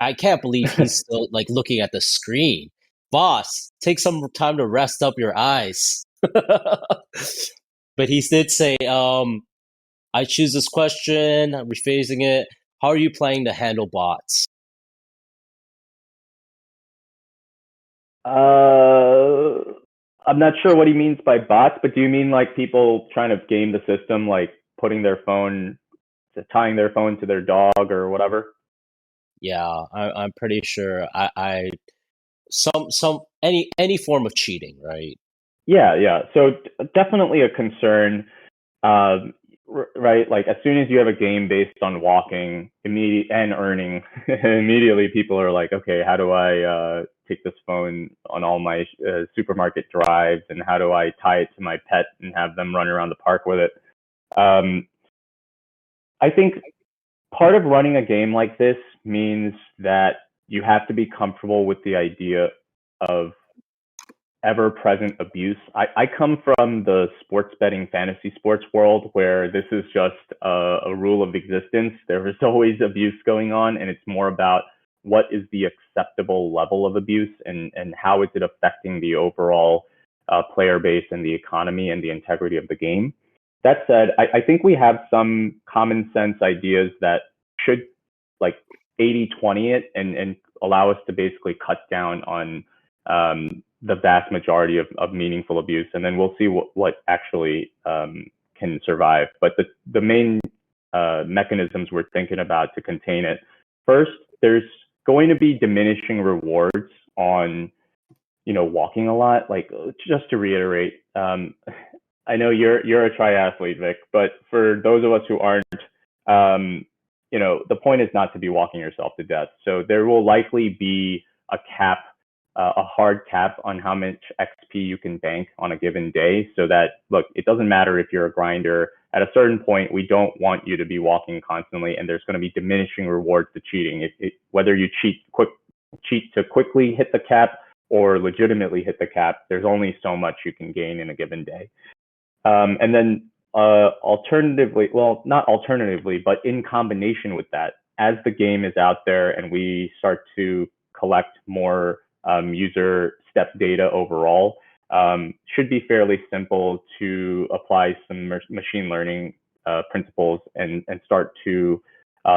I can't believe he's still like looking at the screen. Boss, take some time to rest up your eyes. But he did say, I choose this question, I'm rephrasing it. How are you planning to handle bots? I'm not sure what he means by bots, but do you mean like people trying to game the system, like tying their phone to their dog or whatever? Yeah, I'm pretty sure. Any form of cheating, right? Yeah. So definitely a concern, right? Like as soon as you have a game based on walking and earning, immediately people are like, okay, how do I take this phone on all my supermarket drives, and how do I tie it to my pet and have them run around the park with it? I think part of running a game like this means that you have to be comfortable with the idea of ever-present abuse. I come from the sports betting fantasy sports world where this is just a rule of existence. There is always abuse going on, and it's more about what is the acceptable level of abuse, and how is it affecting the overall player base and the economy and the integrity of the game. That said, I think we have some common sense ideas that should like 80-20 it and allow us to basically cut down on the vast majority of meaningful abuse. And then we'll see what actually can survive. But the main mechanisms we're thinking about to contain it. First, there's going to be diminishing rewards on, walking a lot. Like, just to reiterate, I know you're a triathlete, Vic, but for those of us who aren't, the point is not to be walking yourself to death. So there will likely be a cap, a hard cap on how much XP you can bank on a given day. So that, look, it doesn't matter if you're a grinder. At a certain point, we don't want you to be walking constantly, and there's going to be diminishing rewards to cheating. Whether you cheat to quickly hit the cap or legitimately hit the cap, there's only so much you can gain in a given day. And then alternatively, well, not alternatively, but in combination with that, as the game is out there and we start to collect more user step data overall, should be fairly simple to apply some machine learning principles and start to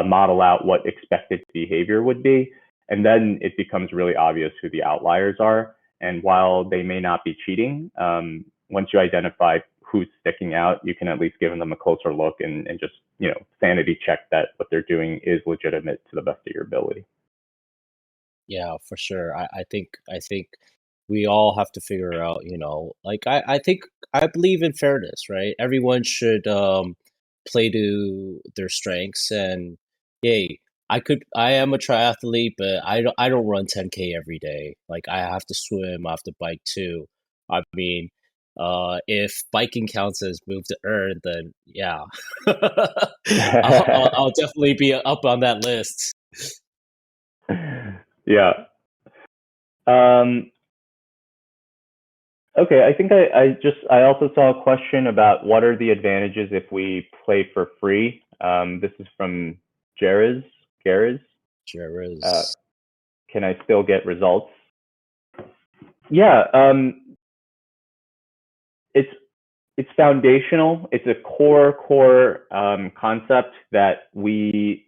model out what expected behavior would be. And then it becomes really obvious who the outliers are. And while they may not be cheating, once you identify who's sticking out, you can at least give them a closer look and just, sanity check that what they're doing is legitimate to the best of your ability. Yeah, for sure. I think we all have to figure out, I think I believe in fairness, right? Everyone should play to their strengths, and yay, I am a triathlete, but I don't run 10K every day. Like, I have to swim, I have to bike too. I mean, if biking counts as move to earn, then yeah, I'll definitely be up on that list. Yeah. Okay, I think I also saw a question about what are the advantages if we play for free. This is from Jerez. Can I still get results? Yeah, it's foundational. It's a core concept that we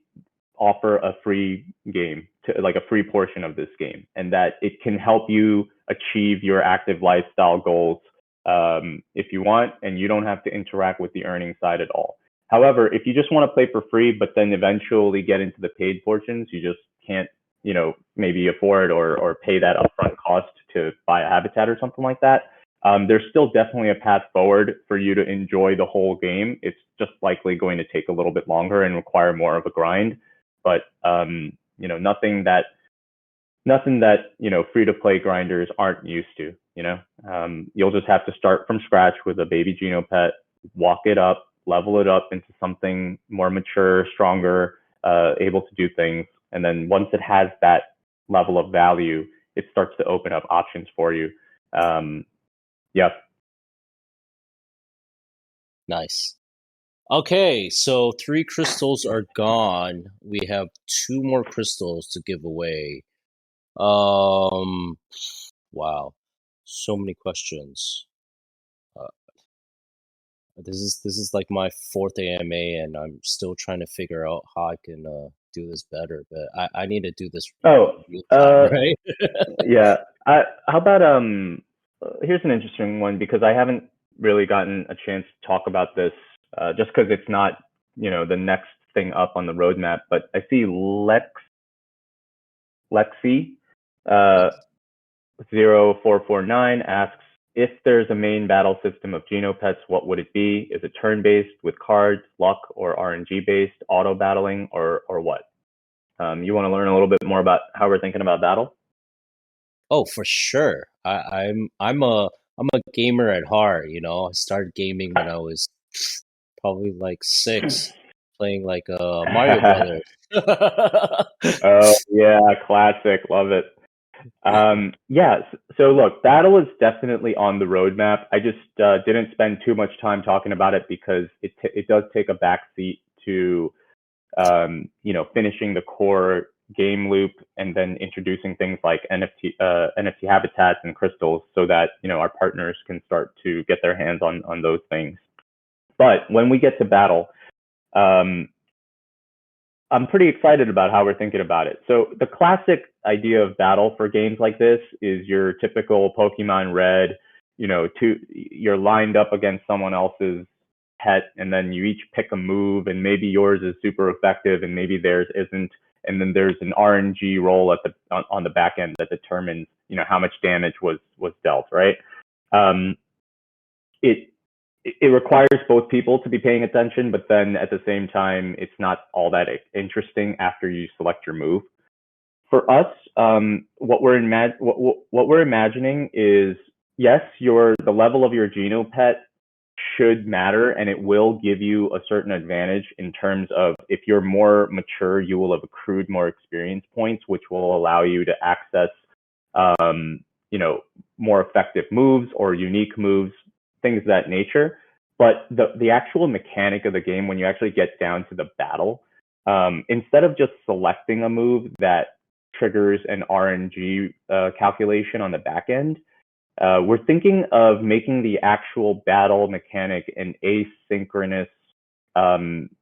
offer a free game, to like a free portion of this game, and that it can help you achieve your active lifestyle goals if you want, and you don't have to interact with the earning side at all. However, if you just want to play for free, but then eventually get into the paid portions, you just can't, maybe afford or pay that upfront cost to buy a habitat or something like that. There's still definitely a path forward for you to enjoy the whole game. It's just likely going to take a little bit longer and require more of a grind. But nothing that free to play grinders aren't used to. You'll just have to start from scratch with a baby Genopet, walk it up, level it up into something more mature, stronger, able to do things, and then once it has that level of value, it starts to open up options for you. Yeah. Nice. Okay, so 3 crystals are gone. We have 2 more crystals to give away. Wow, so many questions. This is like my 4th AMA, and I'm still trying to figure out how I can do this better. But I need to do this real time, right? Yeah. How about here's an interesting one, because I haven't really gotten a chance to talk about this just because it's not the next thing up on the roadmap. But I see Lexi 0449 asks, if there's a main battle system of Genopets, what would it be? Is it turn-based with cards, luck, or RNG-based, auto battling, or what? You want to learn a little bit more about how we're thinking about battle? Oh, for sure. I'm a gamer at heart. I started gaming when I was probably like 6, playing like Mario Brothers. Oh yeah, classic, love it. Yeah, so look, battle is definitely on the roadmap. I just didn't spend too much time talking about it because it does take a back seat to finishing the core game loop, and then introducing things like NFT habitats and crystals, so that our partners can start to get their hands on those things. But when we get to battle, I'm pretty excited about how we're thinking about it. So the classic idea of battle for games like this is your typical Pokemon Red. You're lined up against someone else's pet, and then you each pick a move, and maybe yours is super effective, and maybe theirs isn't. And then there's an RNG roll on the back end that determines how much damage was dealt. Right. Um, it it requires both people to be paying attention, but then at the same time, it's not all that interesting after you select your move. For us, what we're imagining is, yes, the level of your Genopet should matter, and it will give you a certain advantage in terms of, if you're more mature, you will have accrued more experience points, which will allow you to access more effective moves or unique moves, things of that nature. But the actual mechanic of the game, when you actually get down to the battle, instead of just selecting a move that triggers an RNG calculation on the back end, we're thinking of making the actual battle mechanic an asynchronous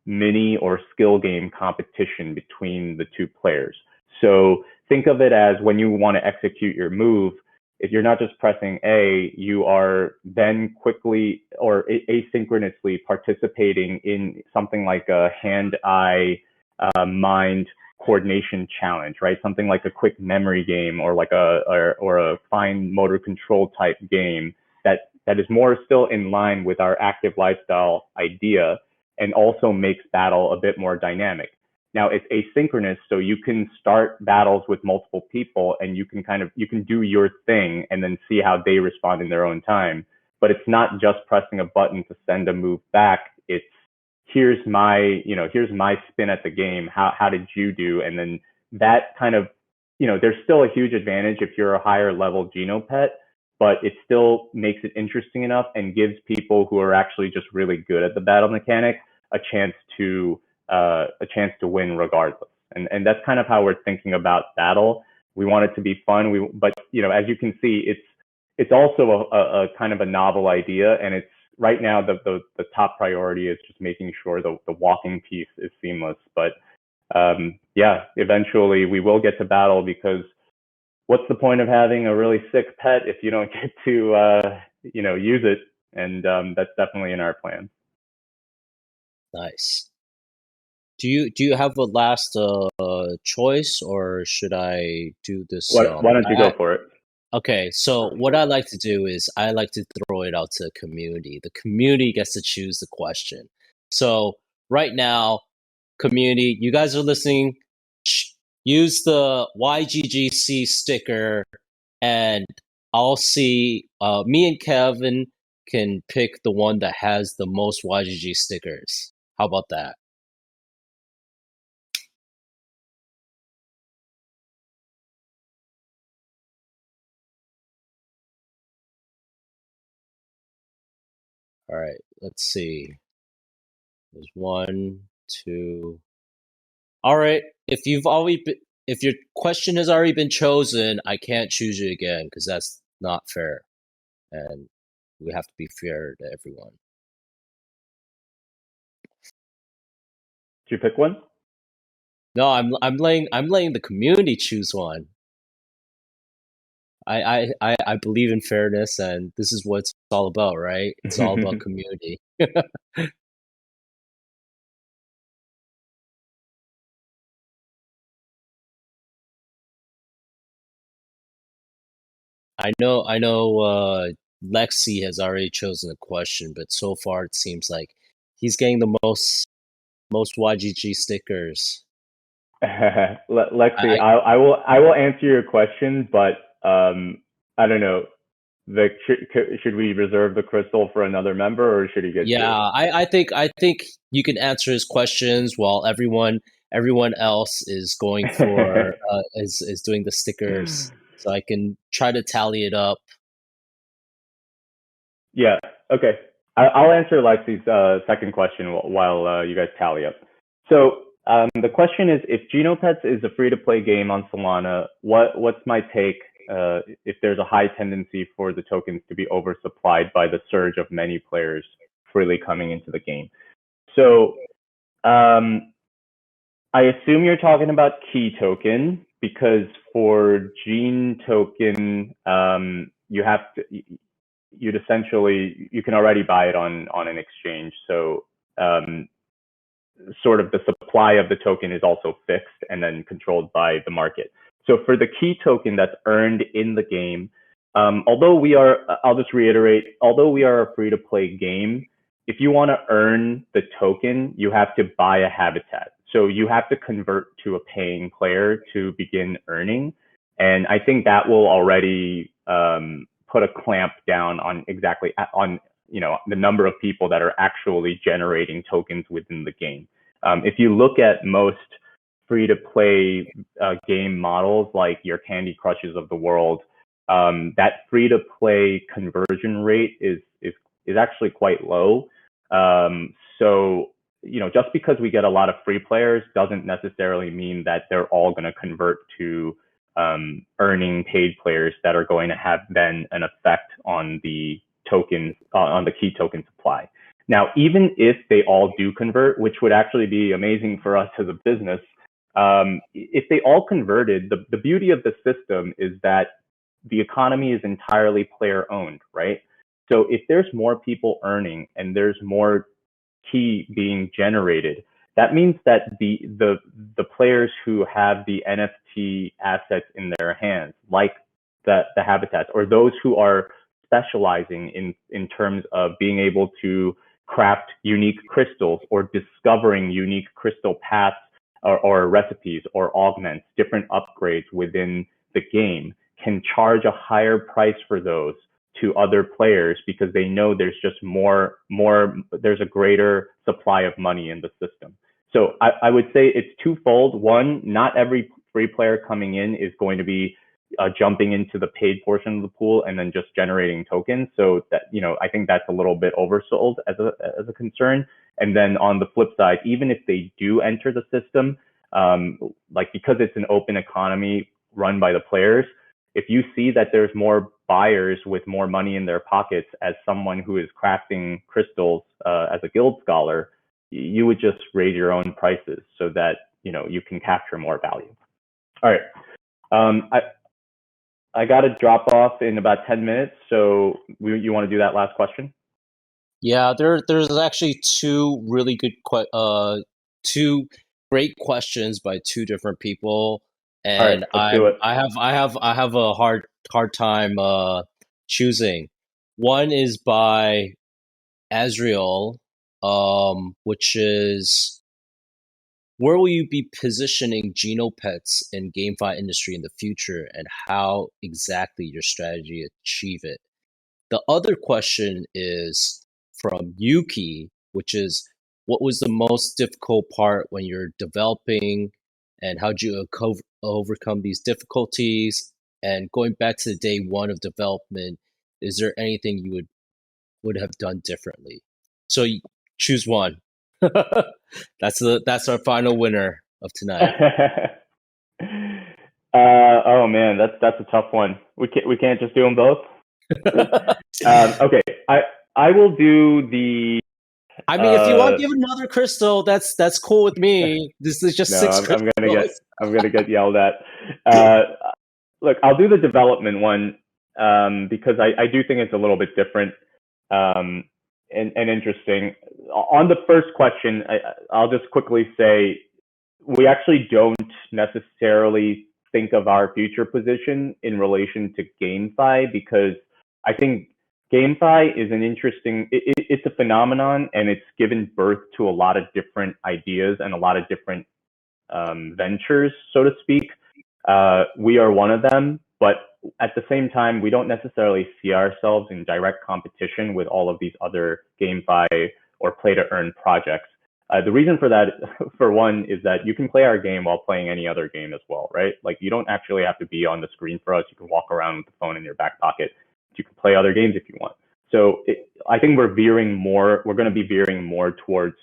mini or skill game competition between the two players. So think of it as, when you want to execute your move, if you're not just pressing A, you are then quickly or asynchronously participating in something like a hand-eye mind coordination challenge, right? Something like a quick memory game, or like a fine motor control type game that is more still in line with our active lifestyle idea, and also makes battle a bit more dynamic. Now, it's asynchronous, so you can start battles with multiple people, and you can do your thing and then see how they respond in their own time. But it's not just pressing a button to send a move back. It's, here's my spin at the game. How did you do? And then that kind of, there's still a huge advantage if you're a higher level Genopet, but it still makes it interesting enough and gives people who are actually just really good at the battle mechanic a chance to win regardless. And that's kind of how we're thinking about battle. We want it to be fun. But as you can see, it's also a kind of a novel idea, and it's right now the top priority is just making sure the walking piece is seamless. But eventually we will get to battle, because what's the point of having a really sick pet if you don't get to use it? And that's definitely in our plan. Nice. Do you have a last choice, or should I do this? Why don't you go for it? Okay, so what I like to do is I like to throw it out to the community. The community gets to choose the question. So right now, community, you guys are listening, use the YGG SEA sticker, and I'll see, me and Kevin can pick the one that has the most YGG stickers. How about that? All right, let's see. There's 1, 2. All right, if your question has already been chosen, I can't choose you again, because that's not fair, and we have to be fair to everyone. Did you pick one? No, I'm letting the community choose one. I believe in fairness, and this is what it's all about, right? It's all about community. I know Lexi has already chosen a question, but so far it seems like he's getting the most YGG stickers. Lexi, I will answer your question, but I don't know. Should we reserve the crystal for another member, or should he get Yeah, two? I think you can answer his questions while everyone else is going for is doing the stickers, so I can try to tally it up. Yeah. Okay. I'll answer Lexi's second question while you guys tally up. So The question is, if Genopets is a free-to-play game on Solana, what's my take if there's a high tendency for the tokens to be oversupplied by the surge of many players freely coming into the game? So I assume you're talking about key token, because for Gene token, you have to, you'd essentially, you can already buy it on an exchange. So sort of the supply of the token is also fixed and then controlled by the market. So for the key token that's earned in the game, although we are, I'll just reiterate, although we are a free to play game, if you want to earn the token, you have to buy a habitat. So you have to convert to a paying player to begin earning. And I think that will already put a clamp down on exactly on the number of people that are actually generating tokens within the game. If you look at most free-to-play game models, like your Candy Crushes of the world, that free-to-play conversion rate is actually quite low. So just because we get a lot of free players doesn't necessarily mean that they're all going to convert to earning paid players that are going to have then an effect on the token, on the key token supply. Now, even if they all do convert, which would actually be amazing for us as a business, if they all converted, the beauty of the system is that the economy is entirely player owned, right? So if there's more people earning and there's more key being generated, that means that the players who have the NFT assets in their hands, like the habitats, or those who are specializing in terms of being able to craft unique crystals or discovering unique crystal paths or recipes or augments, different upgrades within the game, can charge a higher price for those to other players because they know there's just there's a greater supply of money in the system. So I would say it's twofold. One, not every free player coming in is going to be jumping into the paid portion of the pool and then just generating tokens. So that, I think that's a little bit oversold as a concern. And then on the flip side, even if they do enter the system, because it's an open economy run by the players, if you see that there's more buyers with more money in their pockets as someone who is crafting crystals as a guild scholar, you would just raise your own prices so that you can capture more value. All right. I got to drop off in about 10 minutes. So you want to do that last question? Yeah, there's actually two really good two great questions by two different people, and let's do it. I have a hard time choosing. One is by Azriel, which is, where will you be positioning Genopets in GameFi industry in the future, and how exactly your strategy to achieve it? The other question is from Yuki, which is, what was the most difficult part when you're developing, and how did you overcome these difficulties? And going back to the day one of development, is there anything you would have done differently? So you choose one. That's our final winner of tonight. Oh man, that's a tough one. We can't just do them both. Okay, I will do the. I mean, if you want to give another crystal, that's cool with me. This is just six crystals. I'm gonna get yelled at. Look, I'll do the development one because I do think it's a little bit different and interesting. On the first question, I'll just quickly say we actually don't necessarily think of our future position in relation to GameFi, because I think GameFi is an interesting, it's a phenomenon, and it's given birth to a lot of different ideas and a lot of different ventures, so to speak. We are one of them, but at the same time, we don't necessarily see ourselves in direct competition with all of these other GameFi or play to earn projects. The reason for that, for one, is that you can play our game while playing any other game as well, right? Like, you don't actually have to be on the screen for us. You can walk around with the phone in your back pocket. You can play other games if you want. So I think we're going to be veering more towards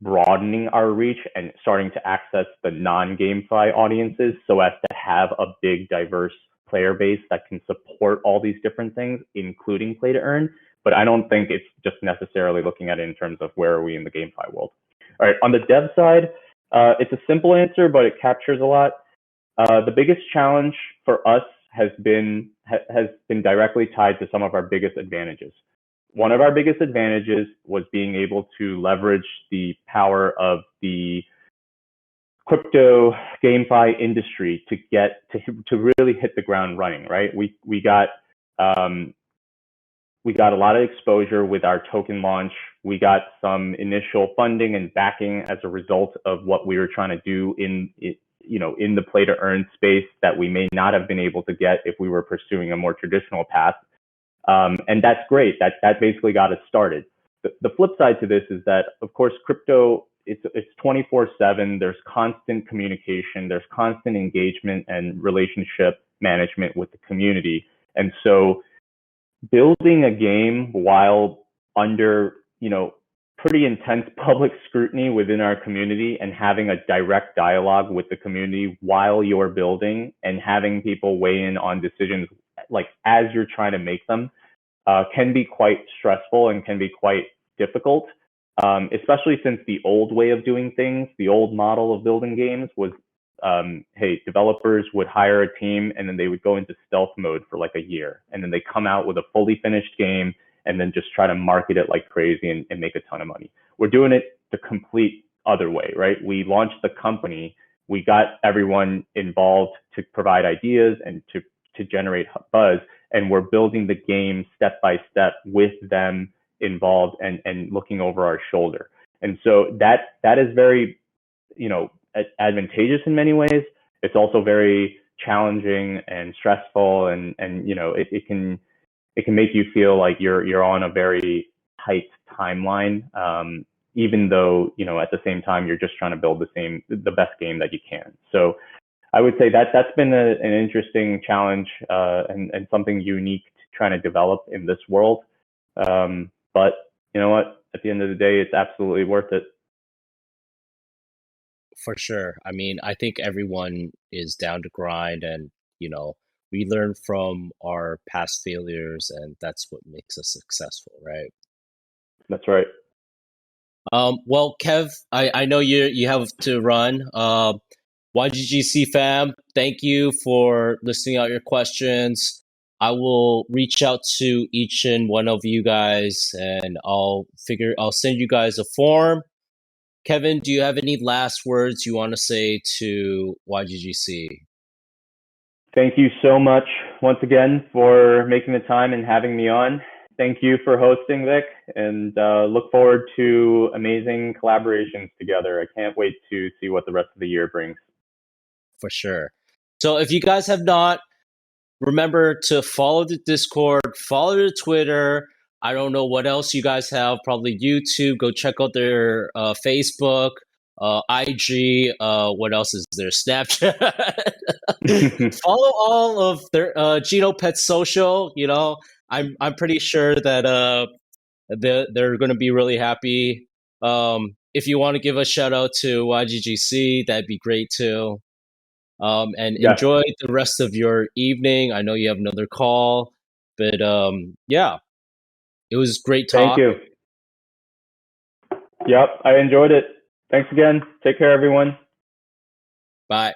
broadening our reach and starting to access the non-GameFi audiences so as to have a big, diverse player base that can support all these different things, including play to earn. But I don't think it's just necessarily looking at it in terms of where are we in the GameFi world. All right, on the dev side, it's a simple answer, but it captures a lot. The biggest challenge for us has been directly tied to some of our biggest advantages. One of our biggest advantages was being able to leverage the power of the crypto GameFi industry to get to really hit the ground running. Right, we got a lot of exposure with our token launch. We got some initial funding and backing as a result of what we were trying to do in the play to earn space that we may not have been able to get if we were pursuing a more traditional path. And that's great. That basically got us started. The flip side to this is that, of course, crypto, it's 24/7. There's constant communication. There's constant engagement and relationship management with the community. And so building a game while under, pretty intense public scrutiny within our community and having a direct dialogue with the community while you're building and having people weigh in on decisions like as you're trying to make them can be quite stressful and can be quite difficult, especially since the old way of doing things, the old model of building games was, hey, developers would hire a team and then they would go into stealth mode for like a year. And then they come out with a fully finished game and then just try to market it like crazy and make a ton of money. We're doing it the complete other way, right? We launched the company. We got everyone involved to provide ideas and to generate buzz. And we're building the game step by step with them involved and looking over our shoulder. And so that is very, advantageous in many ways. It's also very challenging and stressful, and it can make you feel like you're on a very tight timeline, even though at the same time you're just trying to build the best game that you can. So I would say that's been an interesting challenge and something unique to trying to develop in this world. But you know what? At the end of the day, it's absolutely worth it. For sure. I mean, I think everyone is down to grind, and we learn from our past failures, and that's what makes us successful, right? That's right. Well, Kev, I know you have to run. YGGC fam, thank you for listening out your questions. I will reach out to each and one of you guys, and I'll send you guys a form. Kevin, do you have any last words you want to say to YGGC? Thank you so much once again for making the time and having me on. Thank you for hosting, Vic, and look forward to amazing collaborations together. I can't wait to see what the rest of the year brings. For sure. So if you guys have not, remember to follow the Discord, follow the Twitter. I don't know what else you guys have, probably YouTube. Go check out their Facebook, IG. What else is there? Snapchat. Follow all of their Genopets social. I'm pretty sure that they're going to be really happy. If you want to give a shout out to YGGC, that'd be great too. And enjoy the rest of your evening. I know you have another call, but yeah, it was great talk. Thank you. Yep, I enjoyed it. Thanks again. Take care, everyone. Bye.